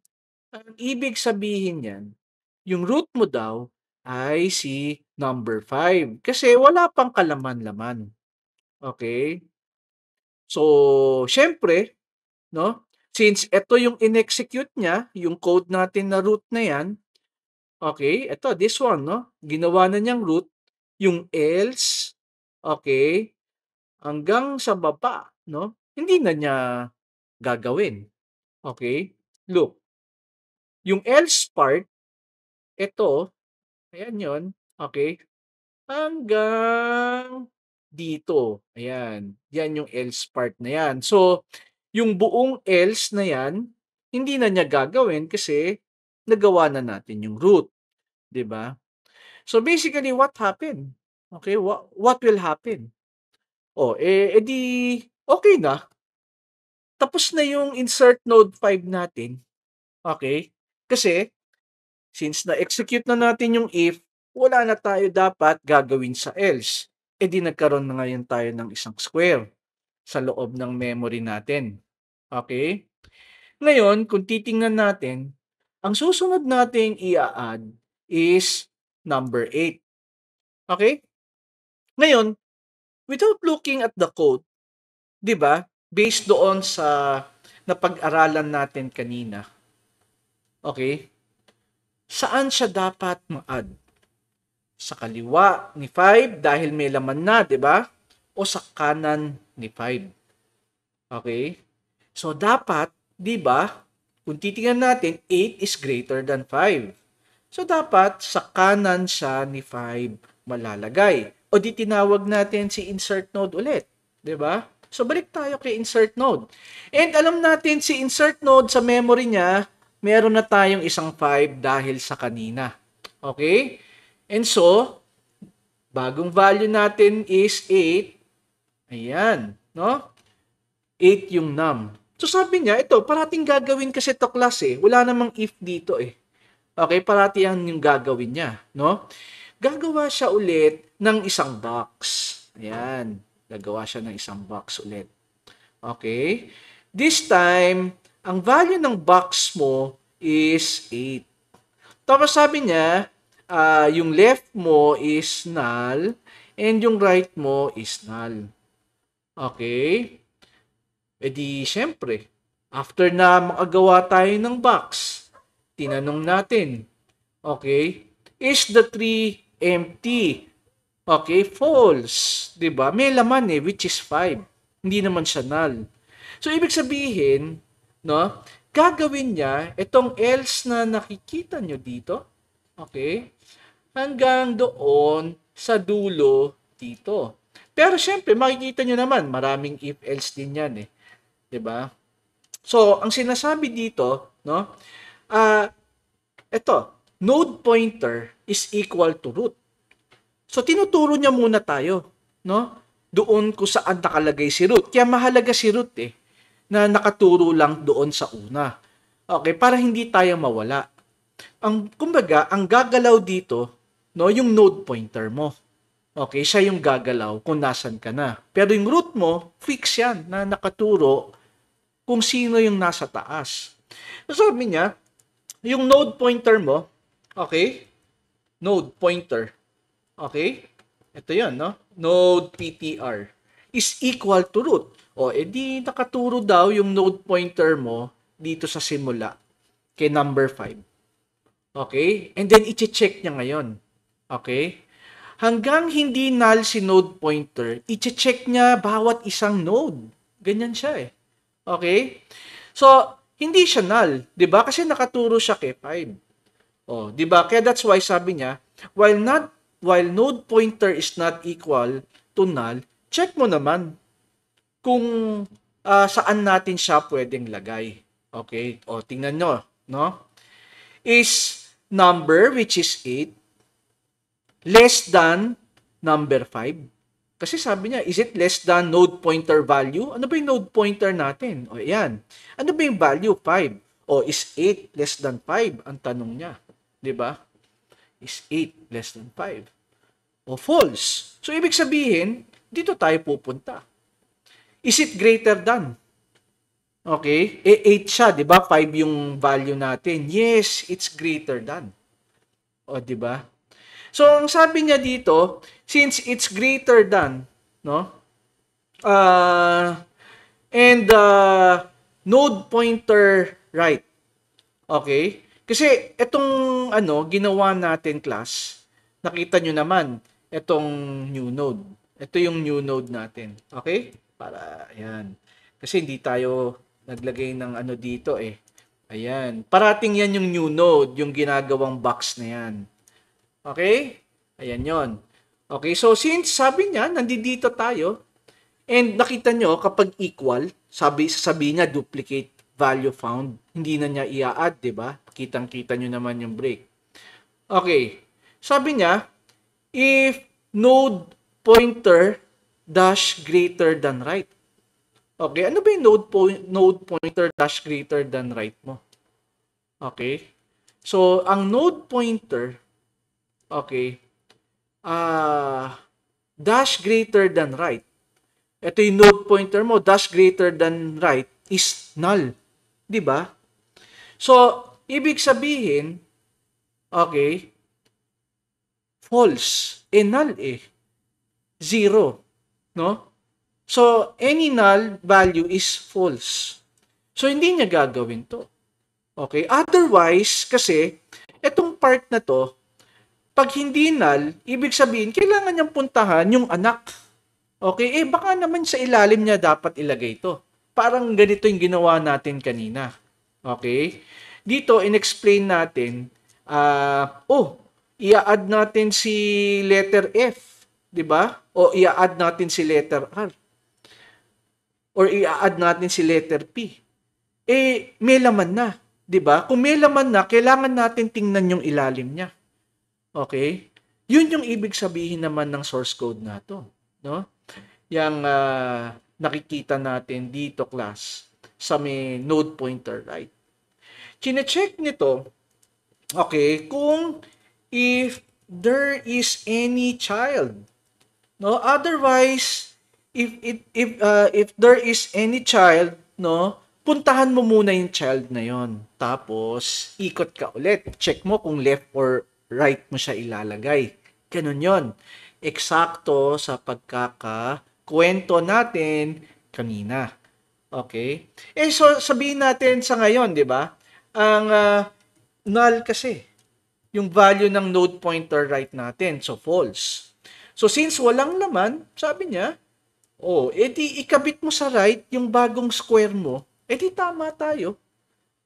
Ang ibig sabihin niyan, yung root mo daw ay si number 5 kasi wala pang kalaman-laman. Okay? So, syempre, no? Since ito yung in-execute niya, yung code natin na root na yan, okay, ito, this one, no? Ginawa na niyang root, yung else, okay, hanggang sa baba, no? Hindi na niya gagawin. Okay? Look, yung else part, ito, ayan yon, okay, hanggang dito. Ayan, yan yung else part na yan. So, yung buong else na yan, hindi na niya gagawin kasi nagawa na natin yung root, 'di ba? So basically what happened? Okay, what will happen? Oh, edi okay na. Tapos na yung insert node 5 natin. Okay? Kasi since na-execute na natin yung if, wala na tayo dapat gagawin sa else. Edi nagkaroon na ngayon tayo ng isang square sa loob ng memory natin. Okay? Ngayon, kung titingnan natin, ang susunod nating i-add is number 8. Okay? Ngayon, without looking at the code, 'di ba? Based doon sa napag-aralan natin kanina. Okay? Saan siya dapat ma-add? Sa kaliwa ni 5 dahil may laman na, 'di ba? O sa kanan ni 5. Okay? So dapat, 'di ba? Kung titingnan natin, 8 is greater than 5. So dapat sa kanan siya ni 5 malalagay. O di tinawag natin si insert node ulit, 'di ba? So balik tayo kay insert node. And alam natin si insert node sa memory niya, meron na tayong isang 5 dahil sa kanina. Okay? And so, bagong value natin is 8. Ayan, no? 8 yung num. So sabi niya, ito, parating gagawin kasi to class eh. Wala namang if dito eh. Okay, parati yan yung gagawin niya, no? Gagawa siya ulit ng isang box. Ayan, gagawa siya ng isang box ulit. Okay? This time, ang value ng box mo is 8. Tapos sabi niya, yung left mo is null and yung right mo is null. Okay? E di, syempre, after na makagawa tayo ng box, tinanong natin, okay, is the tree empty? Okay, false. 'Di ba? May laman eh, which is 5. Hindi naman siya null. So, ibig sabihin, no, gagawin niya itong else na nakikita nyo dito, okay, hanggang doon sa dulo dito. Pero syempre, makikita nyo naman, maraming if-else din yan eh. 'Di ba? So, ang sinasabi dito, no, ito, node pointer is equal to root. So, tinuturo niya muna tayo, no? Doon kung saan nakalagay si root. Kaya mahalaga si root eh, na nakaturo lang doon sa una. Okay, para hindi tayo mawala. Kumbaga, ang gagalaw dito, no, yung node pointer mo. Okay, siya yung gagalaw kung nasan ka na. Pero yung root mo, fix yan na nakaturo kung sino yung nasa taas. So, sabi niya, yung node pointer mo, okay? Node pointer. Okay? Ito yun, no? Node PTR is equal to root. O, edi nakaturo daw yung node pointer mo dito sa simula kay number 5. Okay? And then, i-check niya ngayon. Okay? Hanggang hindi null si node pointer, i-check niya bawat isang node. Ganyan siya eh. Okay? So, hindi siya null, 'di ba? Kasi nakaturo siya kay 5. Oh, 'di ba? Kaya that's why sabi niya, while not while node pointer is not equal to null, check mo naman kung saan natin siya pwedeng lagay. Okay? O, tingnan nyo. No? Is number, which is 8, less than number 5? Kasi sabi niya, is it less than node pointer value? Ano ba yung node pointer natin? O, yan. Ano ba yung value? 5. O, is 8 less than 5? Ang tanong niya. Diba? Is 8 less than 5? O, false. So, ibig sabihin, dito tayo pupunta. Is it greater than? Okay? 8 siya, di ba? 5 yung value natin. Yes, it's greater than. O, di ba? So, ang sabi niya dito, since it's greater than, no? And node pointer right. Okay? Kasi itong ginawa natin class, nakita nyo naman, itong new node. Ito yung new node natin. Okay? Para, ayan. Kasi hindi tayo naglagay ng dito eh. Ayan. Parating yan yung new node, yung ginagawang box na yan. Okay? Ayan yon. Okay, so since sabi niya, nandito tayo, and nakita nyo, kapag equal, sabi niya, duplicate value found. Hindi na niya i-add, di ba? Kitang-kita nyo naman yung break. Okay, sabi niya, if node pointer dash greater than right. Okay, ano ba yung node pointer dash greater than right mo? Okay, so ang node pointer, okay, dash greater than right. Ito yung node pointer mo, dash greater than right is null. Di ba? So, ibig sabihin, okay, false. Null eh. 0. No? So, any null value is false. So, hindi niya gagawin to. Okay? Otherwise, kasi, itong part na to, pag hindi null, ibig sabihin, kailangan niyang puntahan yung anak. Okay? Baka naman sa ilalim niya dapat ilagay ito. Parang ganito yung ginawa natin kanina. Okay? Dito, in-explain natin, i-add natin si letter F. Diba? O i-add natin si letter R. Or i-add natin si letter P. May laman na. Diba? Kung may laman na, kailangan natin tingnan yung ilalim niya. Okay? Yun yung ibig sabihin naman ng source code na to, no? Yang nakikita natin dito class sa may node pointer right. Chine-check nito, okay, kung if there is any child, no? Otherwise, if there is any child, no? Puntahan mo muna yung child na yon. Tapos ikot ka ulit. Check mo kung left or right mo siya ilalagay. Ganun yon. Eksakto sa pagkakakwento natin kanina. Okay? So sabihin natin sa ngayon, di ba? Ang null kasi, yung value ng node pointer right natin. So false. So since walang laman, sabi niya, edi ikabit mo sa right yung bagong square mo, edi tama tayo.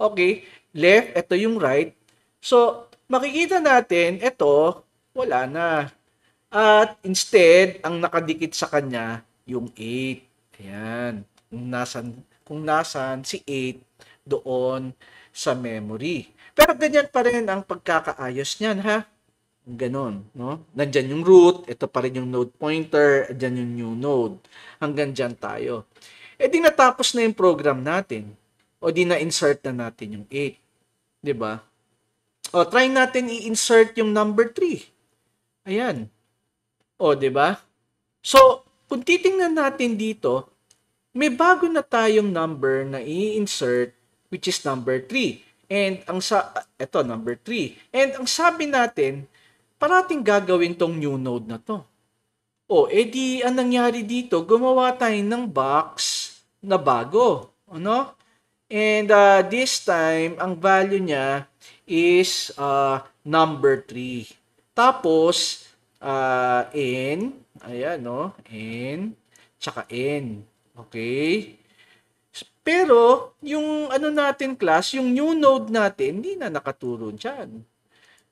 Okay? Left, ito yung right. So, makikita natin, ito, wala na. At instead, ang nakadikit sa kanya, yung 8. Ayan. Kung nasan si 8 doon sa memory. Pero ganyan pa rin ang pagkakaayos niyan, ha? Ganon, no? Nandyan yung root, ito pa rin yung node pointer, dyan yung new node. Hanggang dyan tayo. Di natapos na yung program natin. O di na-insert na natin yung 8. Diba? O, try natin i-insert yung number 3. Ayan. O, diba? So, kung titingnan natin dito, may bago na tayong number na i-insert, which is number 3. And ito, number 3. And ang sabi natin, parating gagawin tong new node na to. Di ang nangyari dito, gumawa tayo ng box na bago. Ano? And this time, ang value niya is number 3. Tapos, n, ayan, no? N, tsaka n. Okay? Pero, yung natin class, yung new node natin, hindi na nakaturo dyan.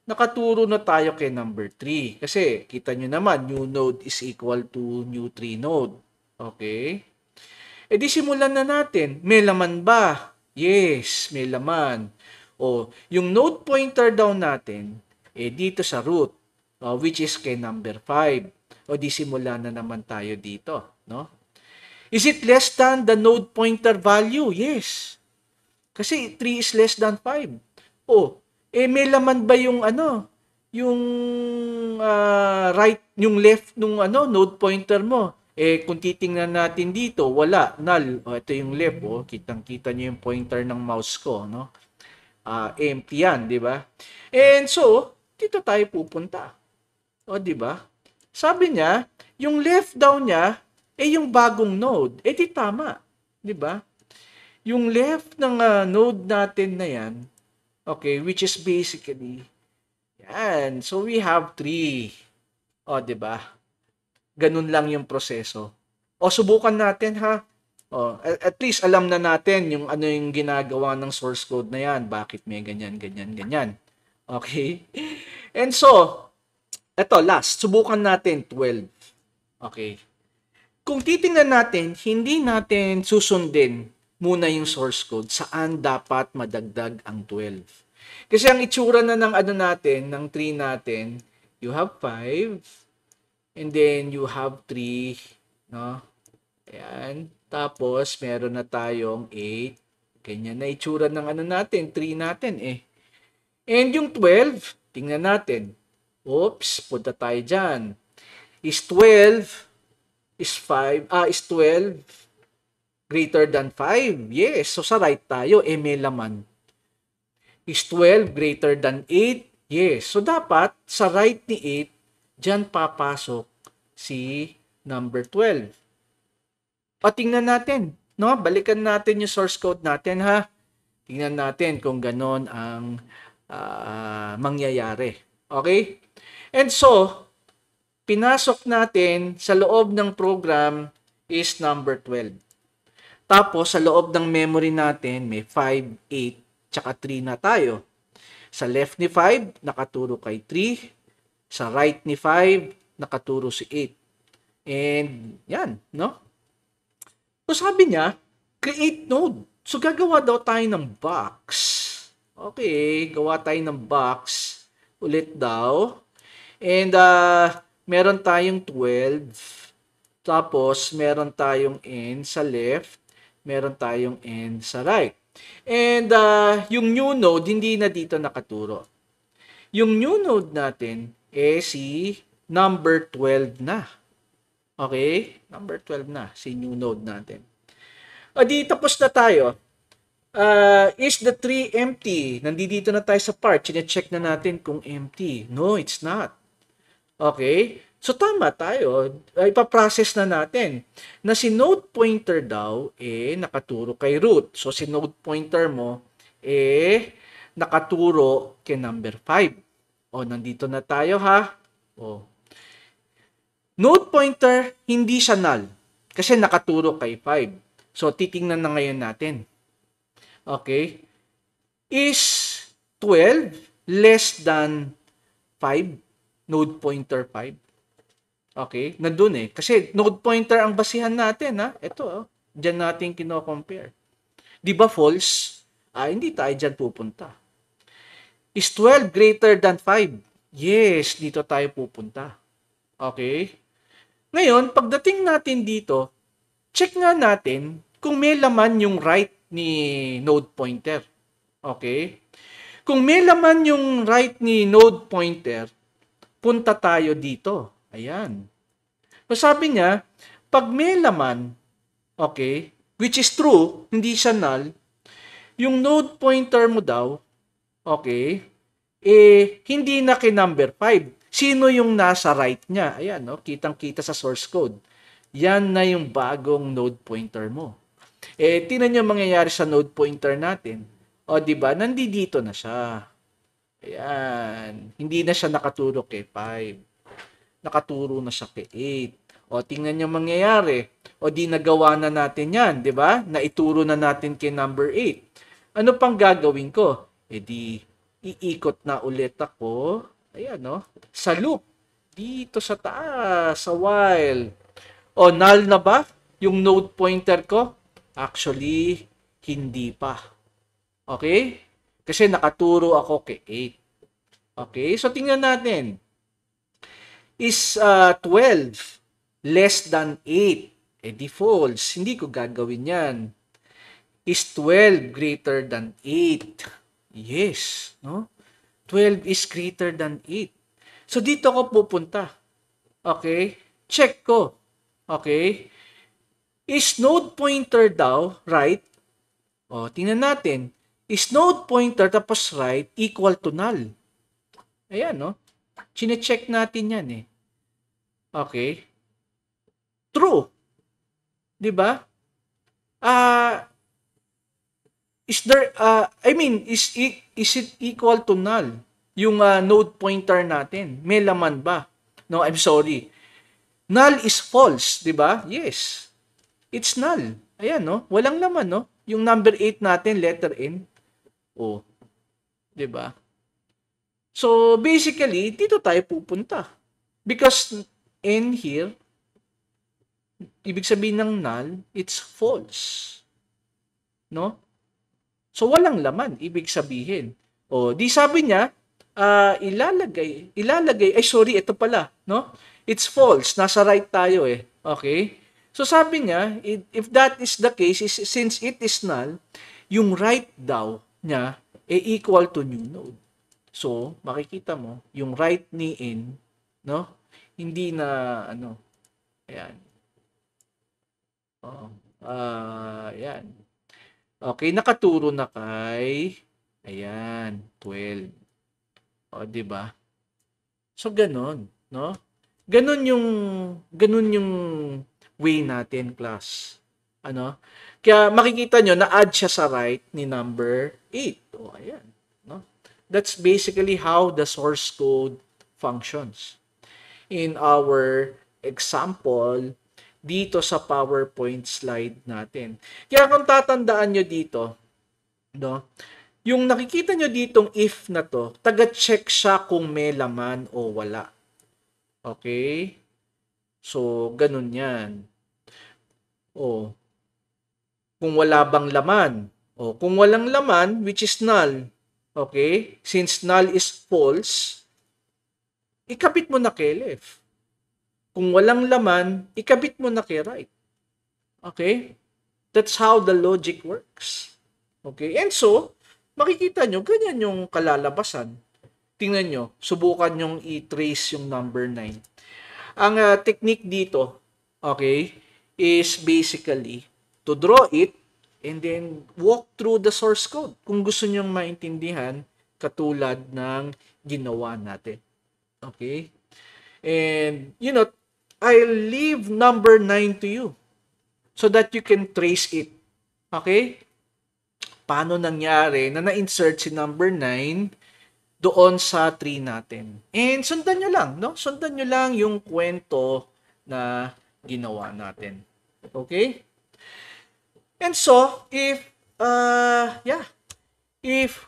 nakaturo na tayo kay number 3. Kasi, kita nyo naman, new node is equal to new 3 node. Okay? E di simulan na natin. May laman ba? Yes, may laman. O, yung node pointer daw natin, dito sa root, which is kay number 5. O di simulan na naman tayo dito, no? Is it less than the node pointer value? Yes. Kasi 3 is less than 5. O, may laman ba yung yung right, yung left nung node pointer mo? Kung titingnan natin dito, wala, null. O, ito yung left, kitang-kita niyo yung pointer ng mouse ko, no? Empty yan, di ba? And so, dito tayo pupunta. O, di ba? Sabi niya, yung left daw niya, yung bagong node. Di tama. Di ba? Yung left ng node natin na yan, okay, which is basically, yan. So, we have 3. O, di ba? Ganun lang yung proseso. O, subukan natin, ha? O, at least alam na natin yung ano yung ginagawa ng source code na yan. Bakit may ganyan, ganyan, ganyan. Okay? And so, eto, last. Subukan natin 12. Okay. Kung titingnan natin, hindi natin susundin muna yung source code saan dapat madagdag ang 12. Kasi ang itsura na ng natin, ng 3 natin, you have 5, and then you have 3, no? Ayan. Tapos, meron na tayong 8. Ganyan na itsura ng natin, 3 natin And yung 12, tingnan natin. Oops, punta tayo dyan. Is 12 is 12 greater than 5? Yes. So, sa right tayo, may laman. Is 12 greater than 8? Yes. So, dapat, sa right ni 8, dyan papasok si number 12. O, tingnan natin. No? Balikan natin yung source code natin, ha? Tingnan natin kung ganon ang mangyayari. Okay? And so, pinasok natin sa loob ng program is number 12. Tapos, sa loob ng memory natin, may 5, 8, tsaka 3 na tayo. Sa left ni 5, nakaturo kay 3. Sa right ni 5, nakaturo si 8. And, yan, no? So, sabi niya, create node. So, gagawa daw tayo ng box. Okay, gawa tayo ng box. Ulit daw. And, meron tayong 12. Tapos, meron tayong n sa left. Meron tayong n sa right. And, yung new node, hindi na dito nakaturo. Yung new node natin, si number 12 na. Okay? Number 12 na, si new node natin. O, di tapos na tayo. Is the tree empty? Nandito na tayo sa part. Chine-check na natin kung empty. No, it's not. Okay? So, tama tayo. Ipaprocess na natin na si node pointer daw, nakaturo kay root. So, si node pointer mo, nakaturo kay number 5. O, nandito na tayo, ha? O. Node pointer, hindi siya null. Kasi nakaturo kay 5. So, titingnan na ngayon natin. Okay? Is 12 less than 5? Node pointer 5. Okay? Nandun Kasi node pointer ang basihan natin, ha? Ito, Diyan natin kino-compare. Di ba false? Hindi tayo dyan pupunta. Is 12 greater than 5? Yes, dito tayo pupunta. Okay? Ngayon, pagdating natin dito, check nga natin kung may laman yung right ni node pointer. Okay? Kung may laman yung right ni node pointer, punta tayo dito. Ayan. So, sabi niya, pag may laman, okay, which is true, hindi siya null, yung node pointer mo daw, okay, hindi na kay number 5. Sino yung nasa right niya? Ayan, no? Kitang-kita sa source code. Yan na yung bagong node pointer mo. Tingnan nyo mangyayari sa node pointer natin. O, di ba? Nandito na siya. Ayan. Hindi na siya nakaturo kay 5. Nakaturo na siya kay 8. O, tingnan nyo mangyayari. O, di nagawa na natin yan. Di ba? Naituro na natin kay number 8. Ano pang gagawin ko? Di iikot na ulit ako. Ayan, no? Sa loop. Dito sa taas, sa while. O, null na ba yung node pointer ko? Actually, hindi pa. Okay? Kasi nakaturo ako kay 8. Okay? So, tingnan natin. Is 12 less than 8? Eh, di false. Hindi ko gagawin yan. Is 12 greater than 8? Yes. No? 12 is greater than 8. So, dito ako pupunta. Okay? Check ko. Okay? Is node pointer daw, right? O, tingnan natin. Is node pointer tapos right equal to null? Ayan, no? Chine-check natin yan eh. Okay? True. 'Di ba? Is there is it equal to null? Yung node pointer natin, may laman ba? No, I'm sorry. Null is false, 'di ba? Yes. It's null. Ayan, no? Walang laman, no? Yung number 8 natin, letter N. Oh, 'di ba? So, basically, dito tayo pupunta. Because N here, ibig sabihin ng null, it's false. No? So, walang laman, ibig sabihin. O, di sabi niya, ilalagay, ay sorry, ito pala, no? It's false, nasa right tayo eh. Okay? So, sabi niya, if that is the case, since it is null, yung right daw niya, equal to new node. So, makikita mo, yung right ni N, no? Hindi na, ayan. Ayan. Okay, nakaturo na kay, ayan, 12. O, di ba? So, ganun, no? Ganun yung way natin, class. Ano? Kaya makikita nyo, na-add siya sa right ni number 8. O, ayan, no? That's basically how the source code functions. In our example, dito sa PowerPoint slide natin. Kaya kung tatandaan nyo dito, no, yung nakikita nyo ditong if na to, taga-check siya kung may laman o wala. Okay? So, ganun yan. O, kung wala bang laman. O, kung walang laman, which is null. Okay? Since null is false, ikabit mo na kay left. Kung walang laman, ikabit mo na kay right. Okay? That's how the logic works. Okay? And so, makikita nyo, ganyan yung kalalabasan. Tingnan nyo, subukan nyong i-trace yung number 9. Ang technique dito, okay, is basically to draw it and then walk through the source code kung gusto nyong maintindihan katulad ng ginawa natin. Okay? And, I'll leave number 9 to you so that you can trace it. Okay? Paano nangyari na na-insert si number 9 doon sa tree natin? And sundan nyo lang, no? Sundan nyo lang yung kwento na ginawa natin. Okay? And so, if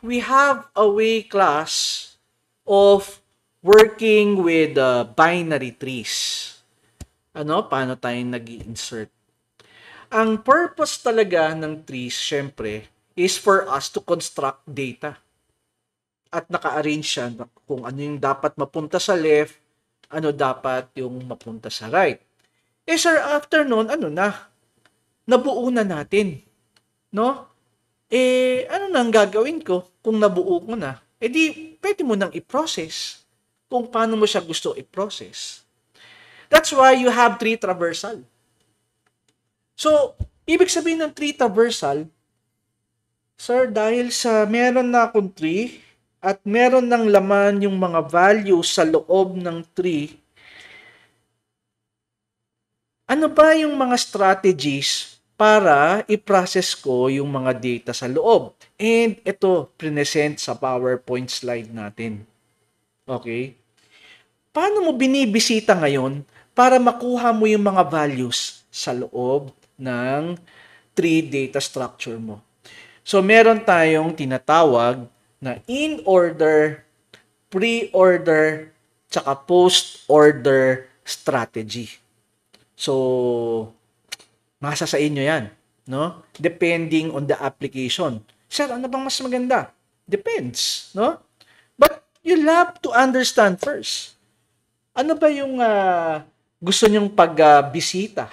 we have a way, class, of working with binary trees, paano tayo nag-i-insert? Ang purpose talaga ng trees, syempre, is for us to construct data. At naka-arrange siya kung ano yung dapat mapunta sa left, ano dapat yung mapunta sa right. Eh sir, after nun, nabuo na natin. No? Ano nang gagawin ko kung nabuo ko na? Di, pwede mo nang i-process kung paano mo siya gusto i-process. That's why you have tree traversal. So, ibig sabihin ng tree traversal, sir, dahil sa meron na akong tree at meron ng laman yung mga values sa loob ng tree, ano ba yung mga strategies para i-process ko yung mga data sa loob? And ito, present sa PowerPoint slide natin. Okay? Paano mo binibisita ngayon para makuha mo yung mga values sa loob ng tree data structure mo? So, meron tayong tinatawag na in order, pre-order, tsaka post-order strategy. So, nasa sa inyo yan, no? Depending on the application. Sir, ano bang mas maganda? Depends, no? But you'll have to understand first. Ano ba yung gusto nyong pagbisita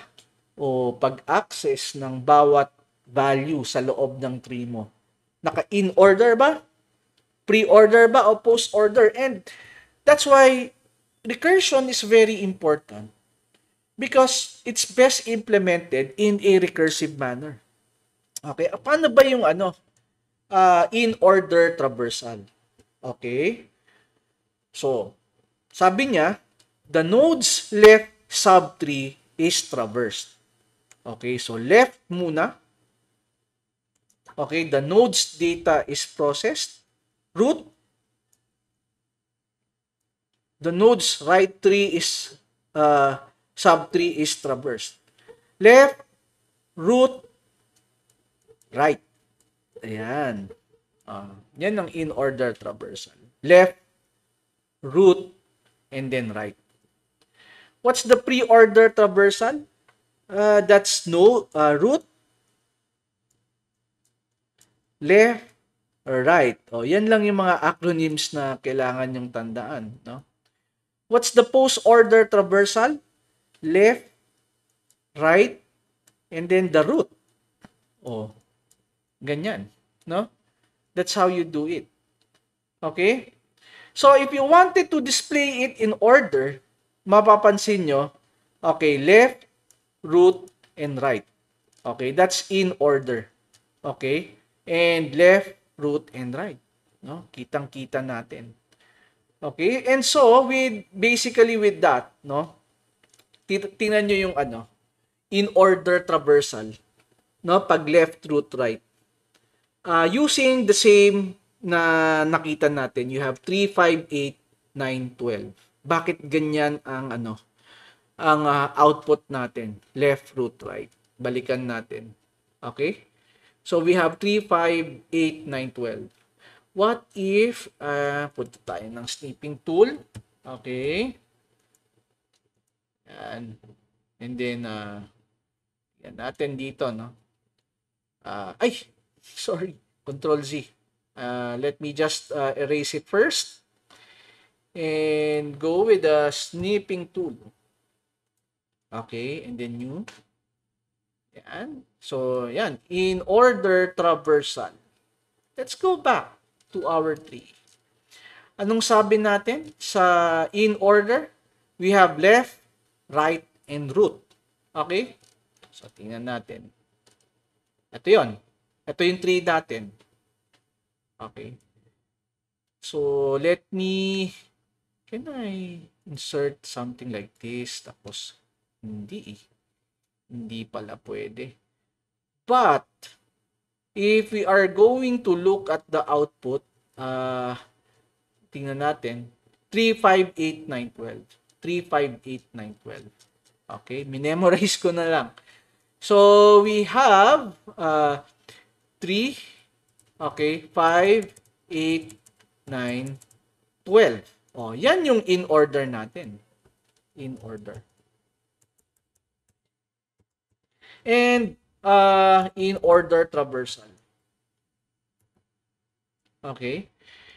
o pag-access ng bawat value sa loob ng tree mo? Naka-in order ba? Pre-order ba o post-order? And that's why recursion is very important because it's best implemented in a recursive manner. Okay, paano ba yung in order traversal? Okay? So, sabi niya, the node's left subtree is traversed. Okay, so left muna. Okay, the node's data is processed. Root. The node's right tree is subtree is traversed. Left, root, right. Ayan. Yan ang in order traversal. Left, root, and then right. What's the pre-order traversal? That's root, left, right. Yan lang yung mga acronyms na kailangan yung tandaan, no? What's the post-order traversal? Left, right, and then the root. Ganyan, no? That's how you do it. Okay? So, if you wanted to display it in order, mapapansin nyo, okay, left, root, and right. Okay, that's in order. Okay? And left, root, and right. No? Kitang-kita natin. Okay? And so, basically with that, no? Tingnan nyo yung in order traversal. No? Pag left, root, right. Using the same na nakita natin, you have 3, 5, 8, 9, 12. Bakit ganyan ang output natin? Left, root, right. Balikan natin. Okay? So we have 3, 5, 8, 9, 12. What if punta tayo ng snipping tool? Okay? Yan. And then yan natin dito, no? Sorry, Control Z. Let me just erase it first and go with the snipping tool. Okay, and then new. Yan. So, yan. In order traversal. Let's go back to our tree. Anong sabi natin sa in order? We have left, right, and root. Okay? So, tingnan natin. Ito yon. Ito yung tree natin. Okay. So, can I insert something like this? Tapos, hindi pala pwede. But, if we are going to look at the output, tingnan natin, 3, 5, 8, 9, 12. 3, 5, 8, 9, 12. Okay, minemorize ko na lang. So, we have 3, okay, 5, 8, 9, 12. Yan yung in order natin. In order. And in order traversal. Okay.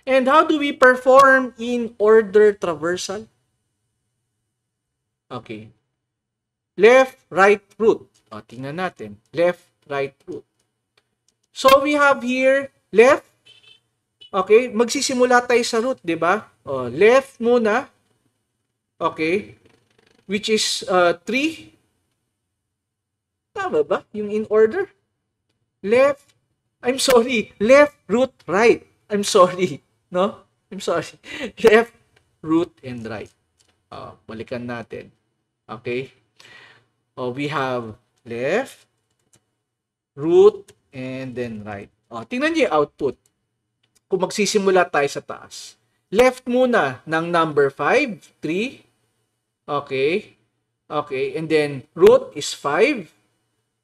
And how do we perform in order traversal? Okay. Left, right, root. Tingnan natin. Left, right, root. So, we have here, left. Okay. Magsisimula tayo sa root, di ba? Left muna. Okay. Which is 3. Tama ba? Yung in order? Left, root, right. I'm sorry. No? I'm sorry. Left, root, and right. Balikan natin. Okay? We have left, root, and then right. Tingnan niyo yung output. Kung magsisimula tayo sa taas. Left muna ng number 5, 3. Okay? Okay. And then root is 5.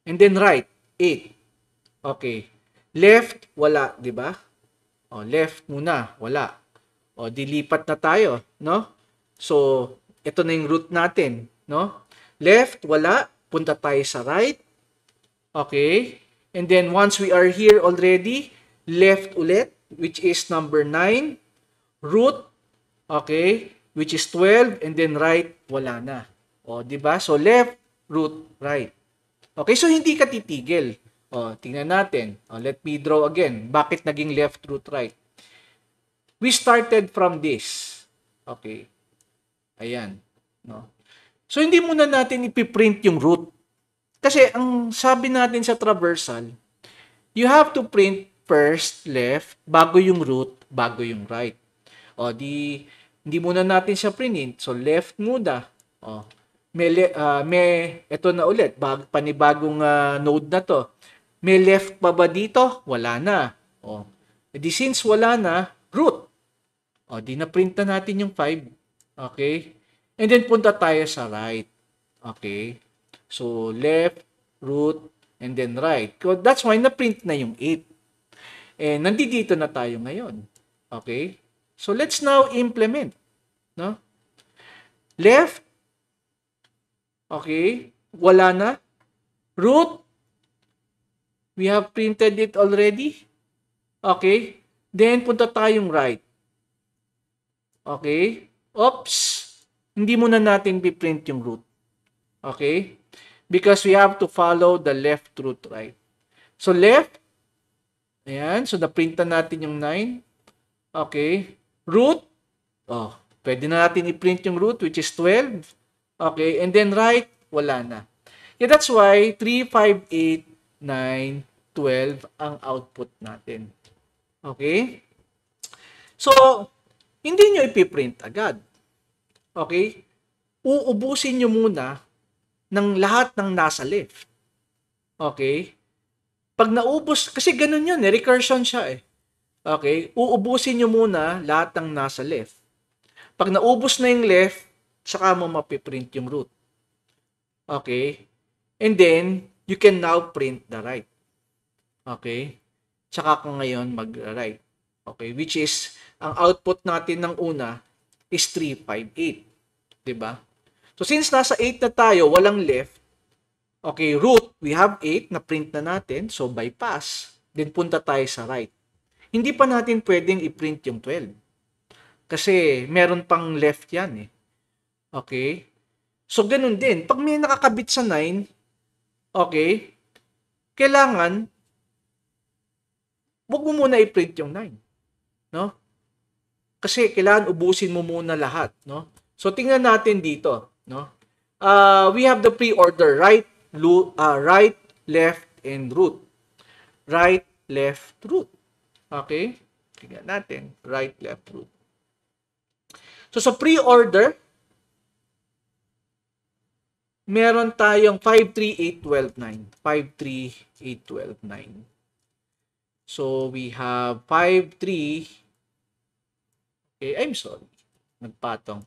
And then right, 8. Okay. Left, wala, di ba? left muna, wala. Dilipat na tayo, no? So, ito na yung root natin, no? Left, wala. Punta tayo sa right. Okay? And then, once we are here already, left ulit, which is number 9. Root, okay? Which is 12. And then, right, wala na. Diba? So, left, root, right. Okay, so hindi ka titigil. Tingnan natin. Let me draw again. Bakit naging left, root, right? We started from this. Okay. Ayan. No? So, hindi muna natin ipiprint yung root. Kasi, ang sabi natin sa traversal, you have to print first left, bago yung root, bago yung right. Hindi muna natin siya printin. So, left muna. Ito na ulit, panibagong node na to. May left pa ba dito? Wala na. Since wala na, root. Di na print na natin yung 5. Okay? And then punta tayo sa right. Okay? So, left, root, and then right. That's why na-print na yung 8. And nandito na tayo ngayon. Okay? So, let's now implement. No? Left. Okay? Wala na. Root. We have printed it already. Okay? Then, punta tayong right. Okay? Oops! Hindi muna natin piprint yung root. Okay? Because we have to follow the left, root, right. So, left. Ayan. So, na-print na natin yung 9. Okay? Root. Pwede na natin i-print yung root, which is 12. Okay? And then, right. Wala na. Yeah, that's why 3, 5, 8, 9, 12 ang output natin. Okay? So, hindi nyo ipiprint agad. Okay? Uubusin nyo muna ng lahat ng nasa left. Okay? Pag naubos, kasi ganun yun, recursion siya eh. Okay? Uubusin nyo muna lahat ng nasa left. Pag naubos na yung left, saka mo mapiprint yung root. Okay? And then, you can now print the right. Okay? Tsaka ka ngayon mag-right. Okay? Which is, ang output natin ng una is 3, 5, 8. Diba? So, since nasa 8 na tayo, walang left, okay, root, we have 8, na-print na natin, so bypass. Then, punta tayo sa right. Hindi pa natin pwedeng i-print yung 12. Kasi, meron pang left yan eh. Okay? So, ganun din. Pag may nakakabit sa 9, okay, kailangan, huwag mo muna i-print yung 9. No? Kasi, kailangan ubusin mo muna lahat. No? So, tingnan natin dito. No? We have the pre-order, right, left, and root. Right, left, root. Okay? Tingnan natin. Right, left, root. So, sa pre-order, meron tayong 5, 3, 8, 12, 9. 5, 3, 8, 12, 9. So, we have 5, 3. Okay, I'm sorry. Nagpatong.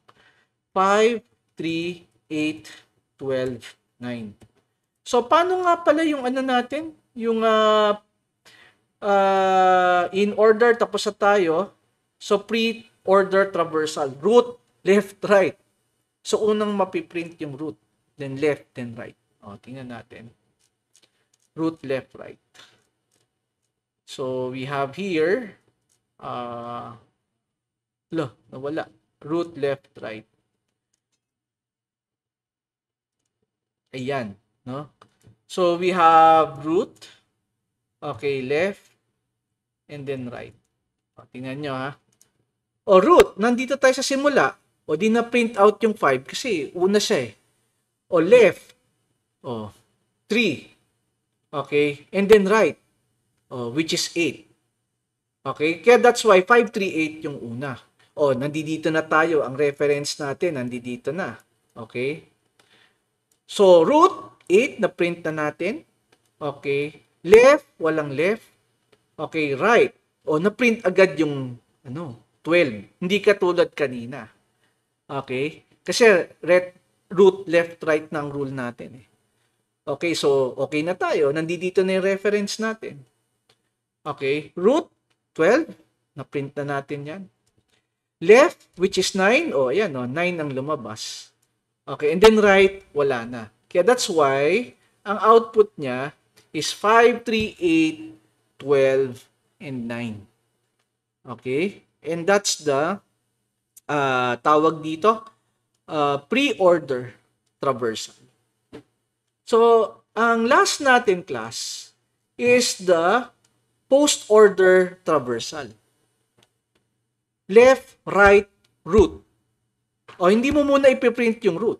5, 3, 8, 12, 9. So, paano nga pala yung ano natin? Yung in order, tapos na tayo. So, pre-order traversal. Root, left, right. So, unang mapiprint yung root. Then left, then right. Tingnan natin. Root, left, right. So, we have here, nawala. Root, left, right. Ayan, no? So, we have root, okay, left, and then right. Tingnan nyo, ha? Root, nandito tayo sa simula. Di na print out yung 5 kasi una siya eh. Left, 3. Okay, and then right, which is 8. Okay, kaya that's why 5, 3, 8 yung una. Nandito na tayo. Ang reference natin, nandito na. Okay, so root, 8, na print na natin. Okay, left, walang left. Okay, right, na print agad yung 12. Hindi katulad kanina. Okay, kasi root, left, right na ang rule natin eh. Okay, so okay na tayo. Nandito na yung reference natin. Okay, root, 12, Na-print na natin yan. Left, which is 9. O, ayan, 9 ang lumabas. Okay, and then right, wala na. Kaya that's why, ang output niya is 5, 3, 8, 12, and 9. Okay? And that's the tawag dito, pre-order traversal. So, ang last natin class is the post-order traversal. Left, right, root. O, hindi mo muna ipiprint yung root.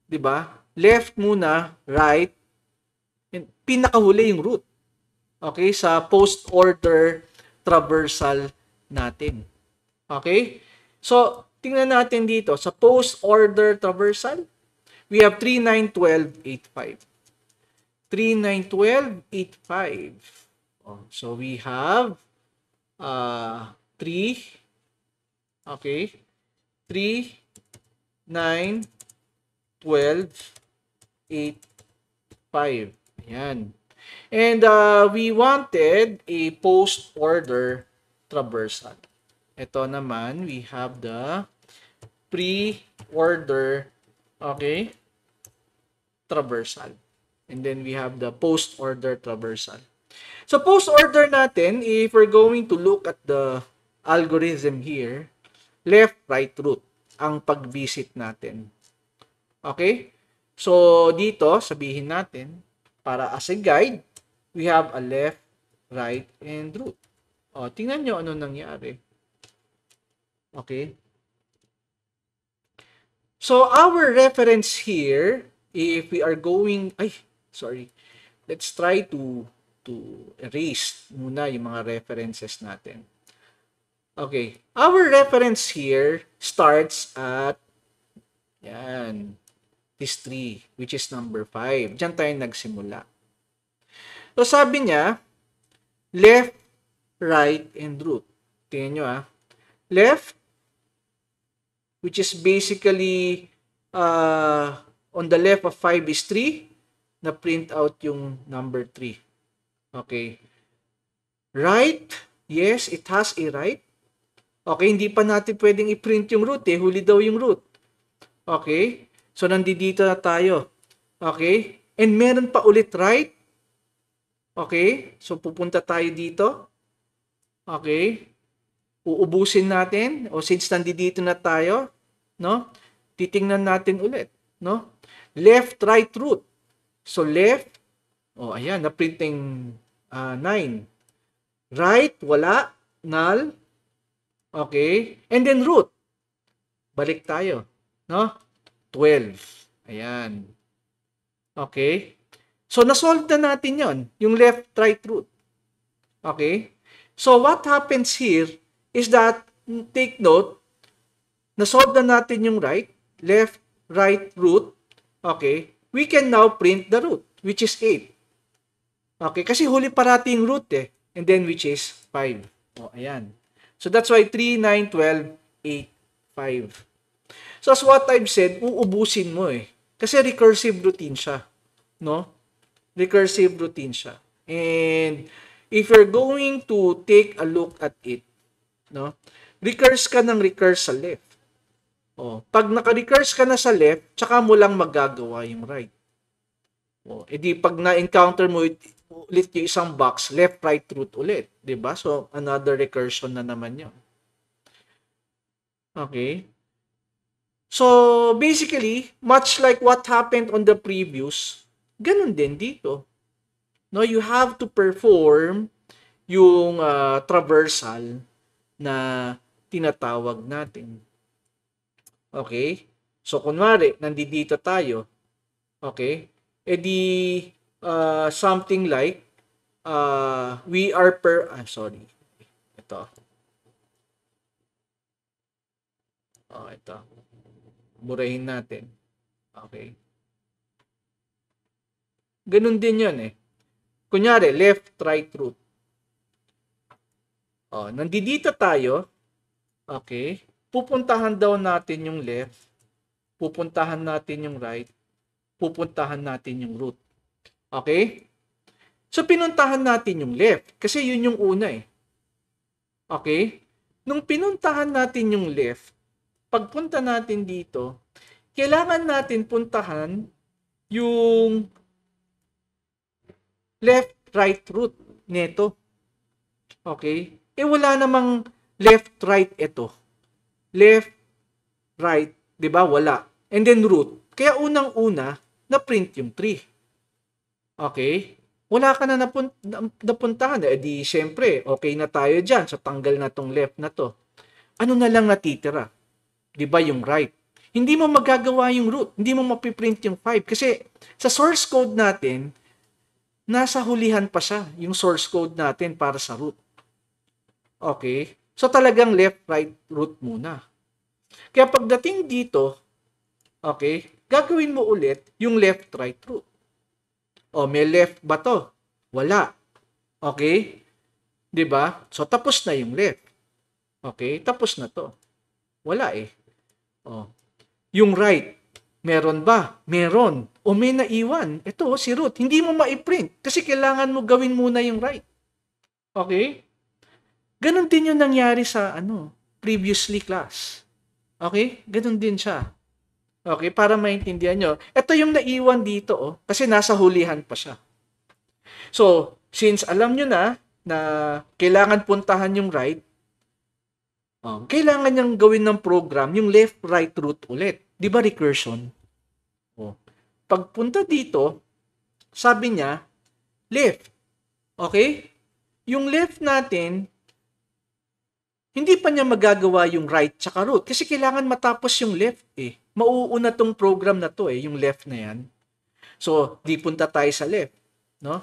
'Di ba? Left muna, right, and pinakahuli yung root. Okay? Sa post-order traversal natin. Okay? So, tingnan natin dito. Sa post-order traversal, we have 3, 9, 12, 8, 5. 3, 9, 12, 8, 5. So, we have 3, okay, 3, 9, 12, 8, 5. Ayan. And we wanted a post-order traversal. Ito naman, we have the pre-order, okay, traversal. And then we have the post-order traversal. So, post-order natin, if we're going to look at the algorithm here, left, right, root ang pag-visit natin. Okay? So, dito, sabihin natin, para as a guide, we have a left, right, and root. O, tingnan nyo ano nangyari. Okay? So, our reference here, if we are going, let's try to erase muna yung mga references natin. Okay, our reference here starts at, yan, this 3, which is number 5. Diyan tayo nagsimula. So, sabi niya, left, right, and root. Tingnan nyo left, which is basically, on the left of 5 is 3, na print out yung number 3. Okay. Right, yes, it has a right. Okay, hindi pa natin pwedeng i-print yung root huli daw yung root. Okay, so nandito na tayo. Okay, and meron pa ulit right. Okay, so pupunta tayo dito. Okay, uubusin natin, o since nandito na tayo, no? Titingnan natin ulit, no? Left, right, root. So left, ayan, na-print yung 9. Right, wala, null. Okay, and then root. Balik tayo, no? 12. Ayan. Okay. So, nasolve na natin yon, yung left, right, root. Okay. So, what happens here is that, take note, nasolve na natin yung right, left, right, root. Okay. We can now print the root, which is 8. Okay, kasi huli parati yung root and then which is 5. Ayan. So, that's why 3, 9, 12, 8, 5. So, as what I've said, uubusin mo kasi recursive routine siya. No? Recursive routine siya. And, if you're going to take a look at it, no? Recurse ka ng recurse sa left. Pag naka-recurse ka na sa left, tsaka mo lang magagawa yung right. Edi pag na-encounter mo ulit yung isang box, left, right, root ulit. Diba? So, another recursion na naman yun. Okay. So, basically, much like what happened on the previous, ganun din dito. No, you have to perform yung traversal na tinatawag natin. Okay? So, kunwari, nandito tayo. Okay? Edi, something like, we are sorry. Ito. Ito. Burahin natin. Okay. Ganun din yun Kunyari, left, right, root. Nandito tayo. Okay. Pupuntahan daw natin yung left. Pupuntahan natin yung right. Pupuntahan natin yung root. Okay? So, pinuntahan natin yung left. Kasi yun yung una Okay? Nung pinuntahan natin yung left, pagpunta natin dito, kailangan natin puntahan yung left-right root neto. Okay? Wala namang left-right ito. Left, right, di ba? Wala. And then root. Kaya unang-una, na-print yung 3. Okay? Wala ka na napuntahan. Di, syempre, okay na tayo dyan. So, tanggal na tong left na to. Ano na lang natitira? Di ba yung right? Hindi mo magagawa yung root. Hindi mo mapiprint yung 5. Kasi sa source code natin, nasa hulihan pa siya, yung source code natin para sa root. Okay? So, talagang left, right, root muna. Kaya pagdating dito, okay, gagawin mo ulit yung left, right, root. O, may left ba to? Wala. Okay? Diba? So, tapos na yung left. Okay? Tapos na to. Wala eh. O, yung right, meron ba? Meron. O may naiwan. Ito, si root. Hindi mo ma-print kasi kailangan mo gawin muna yung right. Okay? Ganon din yung nangyari sa previously class. Okay? Ganon din siya. Okay, para maintindihan nyo. Ito yung naiwan dito, kasi nasa hulihan pa siya. So, since alam nyo na kailangan puntahan yung right, kailangan niyang gawin ng program yung left-right root ulit. Di ba recursion? Pagpunta dito, sabi niya, left. Okay? Yung left natin, hindi pa niya magagawa yung right tsaka root kasi kailangan matapos yung left eh. Mauuna tong program na to yung left na yan. So, di punta tayo sa left, no?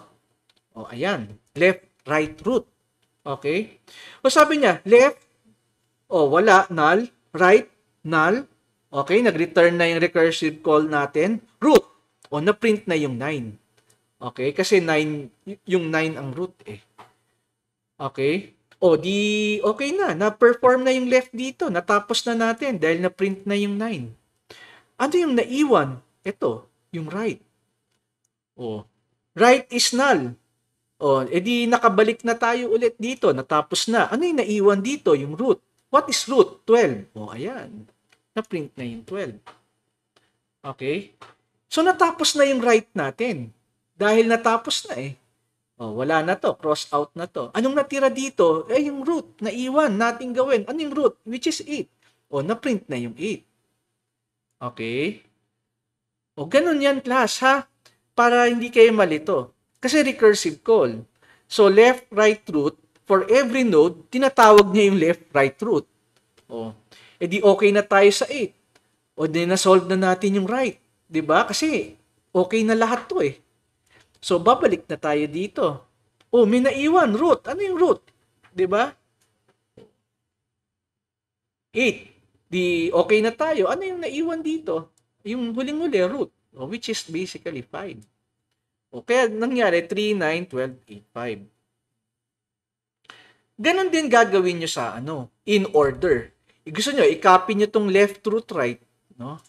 O, ayan. Left, right, root. Okay? O, sabi niya, left, wala, null, right, null. Okay, nag-return na yung recursive call natin. Root. O, na-print na yung 9. Okay, kasi 9, yung 9 ang root eh. Okay? O, di okay na. Na-perform na yung left dito. Natapos na natin dahil na-print na yung 9. Ano yung naiwan? Ito, yung right. O, right is null. O, edi nakabalik na tayo ulit dito. Natapos na. Ano yung naiwan dito? Yung root. What is root? 12. O, ayan. Na-print na yung 12. Okay? So, natapos na yung right natin. Dahil natapos na eh. O, wala na to. Cross out na to. Anong natira dito? Yung root. Naiwan. Nating gawin. Ano yung root? Which is 8. O, na-print na yung 8. Okay? O, ganun yan, class, ha? Para hindi kayo malito. Kasi recursive call. So, left, right root, for every node, tinatawag niya yung left, right root. O, edi okay na tayo sa 8. O, di na-solve na natin yung right. Diba? Kasi, okay na lahat to eh. So, babalik na tayo dito. O, may naiwan, root. Ano yung root? Diba? 8. Di okay na tayo. Ano yung naiwan dito? Yung huling-huli, root. Which is basically 5. O kaya nangyari 3, 9, 12, 8, 5. Ganon din gagawin nyo sa in order. Gusto nyo, i-copy nyo tong left root right. No?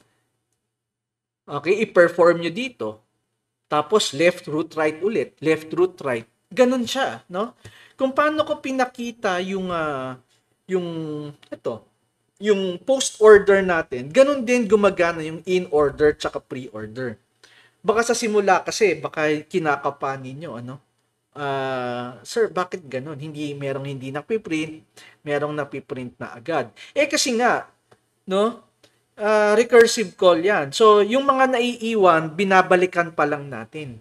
Okay, i-perform nyo dito. Tapos left root right ulit. Left root right. Ganon siya. No? Kung paano ko pinakita yung yung post order natin, ganun din gumagana yung in order tsaka pre-order. Baka sa simula kasi, baka kinakapa ninyo, sir, bakit ganun? Merong hindi napiprint, merong napiprint na agad. Kasi nga, no, recursive call yan. So, yung mga naiiwan, binabalikan pa lang natin.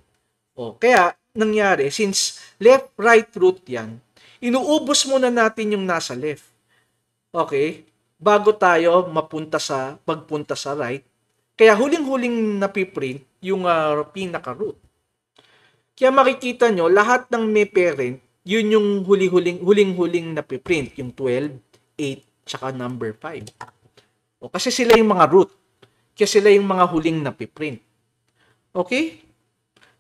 Kaya, nangyari, since left, right root yan, inuubos muna natin yung nasa left. Okay? Bago tayo pagpunta sa right. Kaya huling-huling napiprint yung pinaka-root. Kaya makikita nyo, lahat ng may parent, yun yung huling-huling napiprint. Yung 12, 8, tsaka number 5. Kasi sila yung mga root. Kaya sila yung mga huling napiprint. Okay?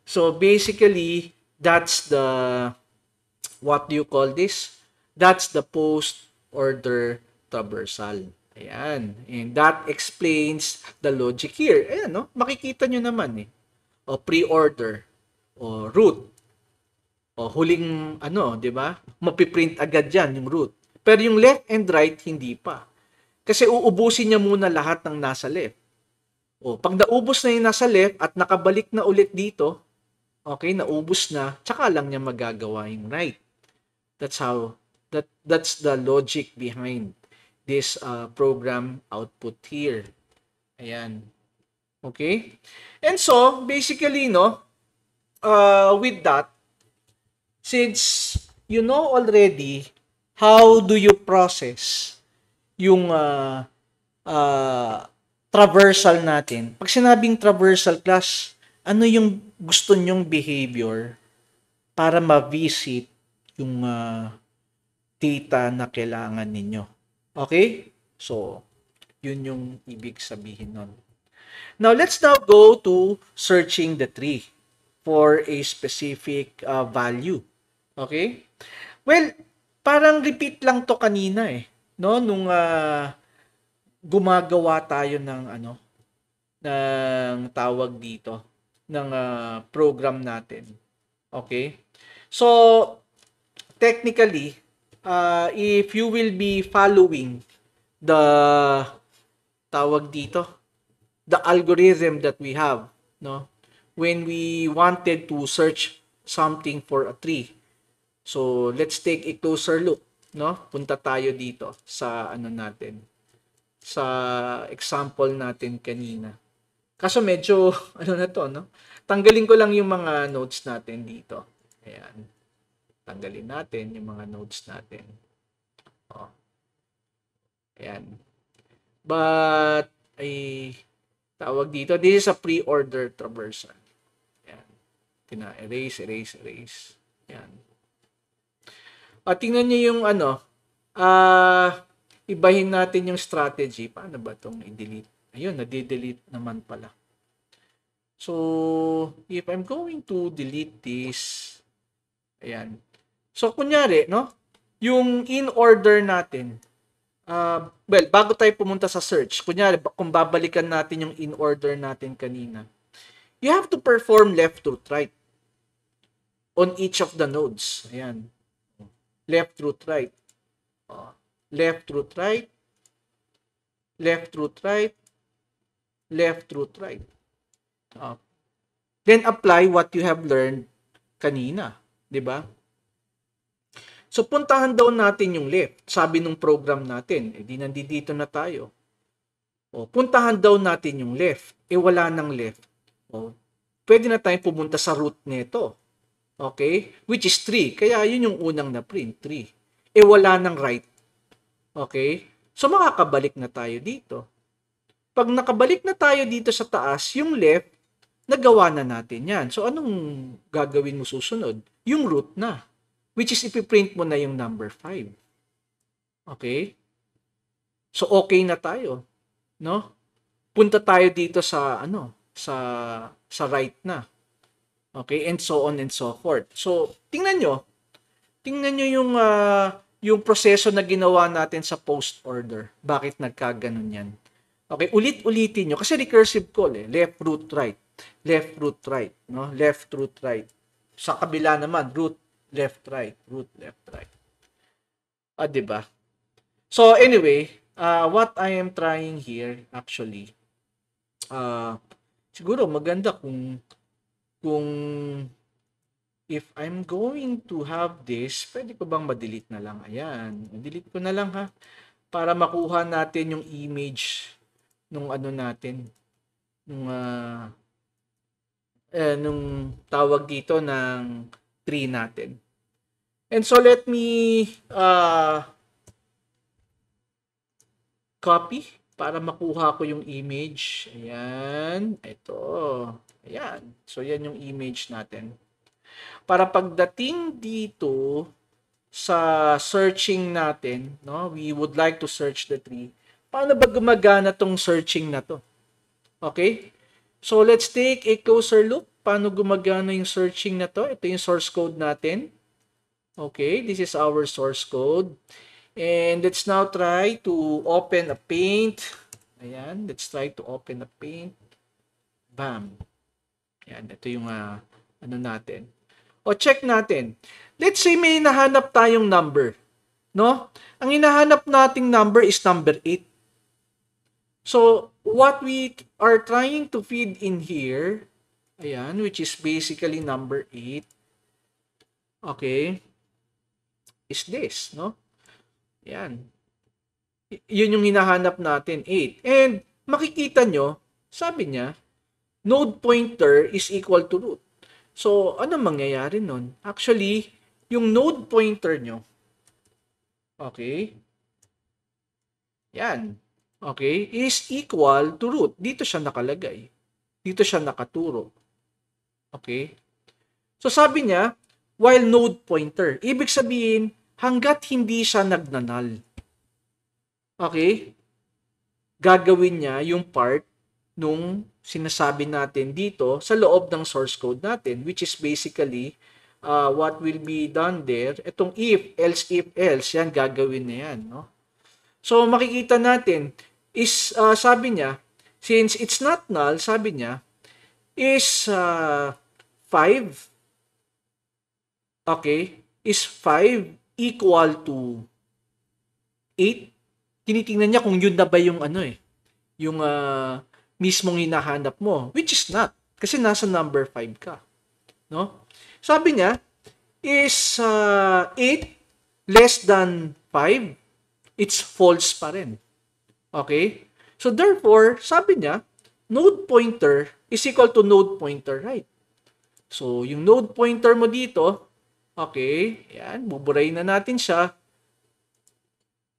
So, basically, that's the, what do you call this? That's the post-order traversal. Ayan. And that explains the logic here. Ayan, no? Makikita nyo naman eh. Pre-order. Root. Huling, di ba? Mapiprint agad yan yung root. Pero yung left and right, hindi pa. Kasi uubusin niya muna lahat ng nasa left. O, pag naubos na yung nasa left at nakabalik na ulit dito, okay, naubos na, tsaka lang niya magagawa yung right. That's the logic behind this program output here. Ayan. Okay? And so, basically, no, with that, since you know already how do you process yung traversal natin. Pag sinabing traversal class, ano yung gusto nyong behavior para ma-visit yung data na kailangan ninyo. Okay? So, yun yung ibig sabihin nun. Now, let's now go to searching the tree for a specific value. Okay? Well, parang repeat lang to kanina eh. No? Nung gumagawa tayo ng ng tawag dito, ng program natin. Okay? So, technically, if you will be following the tawag dito, the algorithm that we have, no? When we wanted to search something for a tree. So, let's take a closer look, no? Punta tayo dito sa natin, sa example natin kanina. Kaso medyo na to, no? Tanggalin ko lang yung mga notes natin dito. Ayan. Tanggalin natin yung mga notes natin. Oh. Ayan. But tawag dito, this is a pre-order traversal. Ayan. Erase. Ayan. At tingnan nyo yung ibahin natin yung strategy. Paano ba itong i-delete? Ayun, nade-delete naman pala. So, if I'm going to delete this, ayan. So, kunyari, no? Yung in order natin, well, bago tayo pumunta sa search, kunyari, kung babalikan natin yung in order natin kanina, you have to perform left to right on each of the nodes. Ayan. Left to right. Left to right. Left to right. Left to right. Then apply what you have learned kanina. Diba? So, puntahan daw natin yung left. Sabi nung program natin, di nandito na tayo. Puntahan daw natin yung left. Wala nang left. Pwede na tayong pumunta sa root nito. Okay? Which is 3. Kaya yun yung unang na-print, 3. Wala nang right. Okay? So, makakabalik na tayo dito. Pag nakabalik na tayo dito sa taas, yung left, nagawa na natin yan. So, anong gagawin mo susunod? Yung root na. Which is, ipiprint mo na yung number 5. Okay? So, okay na tayo. No? Punta tayo dito sa, sa right na. Okay? And so on and so forth. So, tingnan nyo yung proseso na ginawa natin sa post order. Bakit nagkaganon yan? Okay, ulit-ulitin nyo. Kasi recursive call eh. Left, root, right. Left, root, right. No? Left, root, right. Sa kabila naman, root, left, right. Root, left, right. Diba? So, anyway, what I am trying here, actually, siguro maganda kung if I'm going to have this, pwede ko bang ma-delete na lang? Ayan. Delete ko na lang ha. Para makuha natin yung image nung natin. Nung tawag dito ng tree natin. And so let me copy para makuha ko yung image. Ayan. Ito. Ayan. So yan yung image natin. Para pagdating dito sa searching natin, no, we would like to search the tree. Paano ba gumagana tong searching na to? Okay? So, let's take a closer look. Paano gumagana yung searching na to? Ito yung source code natin. Okay, this is our source code. And let's now try to open a paint. Ayan, let's try to open a paint. Bam. Ayan, ito yung natin. O, check natin. Let's say may nahanap tayong number no? Ang hinahanap nating number is number 8. So, what we are trying to feed in here, ayan, which is basically number 8, okay, is this, no? Ayan. Yun yung hinahanap natin, 8. And makikita nyo, sabi niya, node pointer is equal to root. So, ano mangyayari nun? Actually, yung node pointer nyo, okay, yan, okay, is equal to root. Dito siya nakalagay. Dito siya nakaturo. Okay? So, sabi niya, while node pointer, ibig sabihin, hanggat hindi siya nagnanal, okay, gagawin niya yung part nung sinasabi natin dito sa loob ng source code natin, which is basically what will be done there. Itong if else, yan, gagawin na yan. No? So, makikita natin is, sabi niya, since it's not null, sabi niya, is 5, okay, is 5 equal to 8. Tinitingnan niya kung yun na ba yung ano yung mismong hinahanap mo, which is not, kasi nasa number 5 ka, no? Sabi niya is 8 less than 5, it's false pa rin. Okay? So therefore, sabi niya, node pointer is equal to node pointer right. So yung node pointer mo dito, okay, yan, buburayin na natin siya.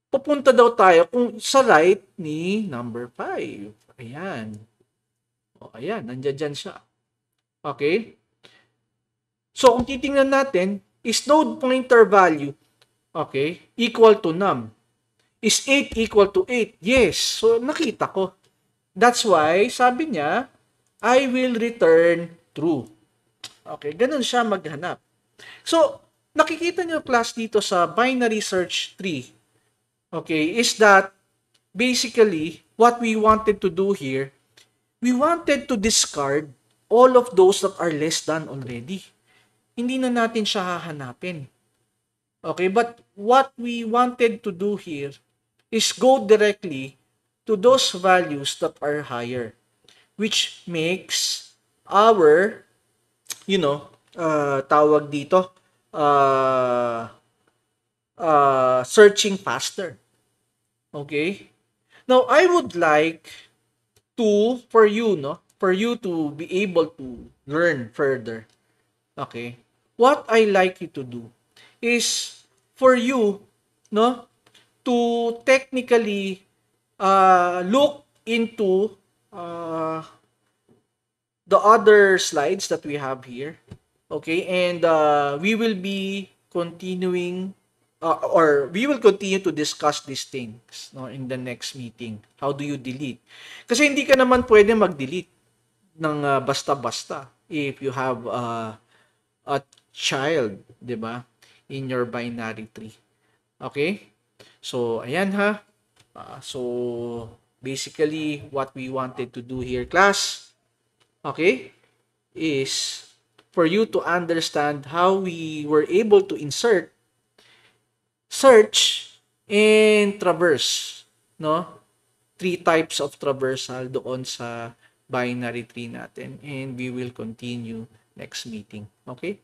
Pupunta daw tayo kung sa right ni number 5. Ayan. O, ayan, nandiyan dyan siya. Okay? So, kung titingnan natin, is node pointer value, okay, equal to num. Is 8 equal to 8? Yes. So, nakita ko. That's why, sabi niya, I will return true. Okay, ganun siya maghanap. So, nakikita niyo class dito sa binary search tree, okay, is that basically what we wanted to do here, we wanted to discard all of those that are less than already. Hindi na natin siya hahanapin. Okay, but what we wanted to do here is go directly to those values that are higher, which makes our, tawag dito, searching faster. Okay? Now, I would like for you to be able to learn further. Okay? What I like you to do is for you, no, to technically look into the other slides that we have here. Okay? And we will be continuing or we will continue to discuss these things, no, in the next meeting. How do you delete? Kasi hindi ka naman pwede mag-delete ng basta-basta if you have a child, 'di ba, in your binary tree. Okay? So, ayan ha. So, basically, what we wanted to do here, class, okay, is for you to understand how we were able to insert, search, and traverse, no? 3 types of traversal doon sa binary tree natin, and we will continue next meeting. Okay?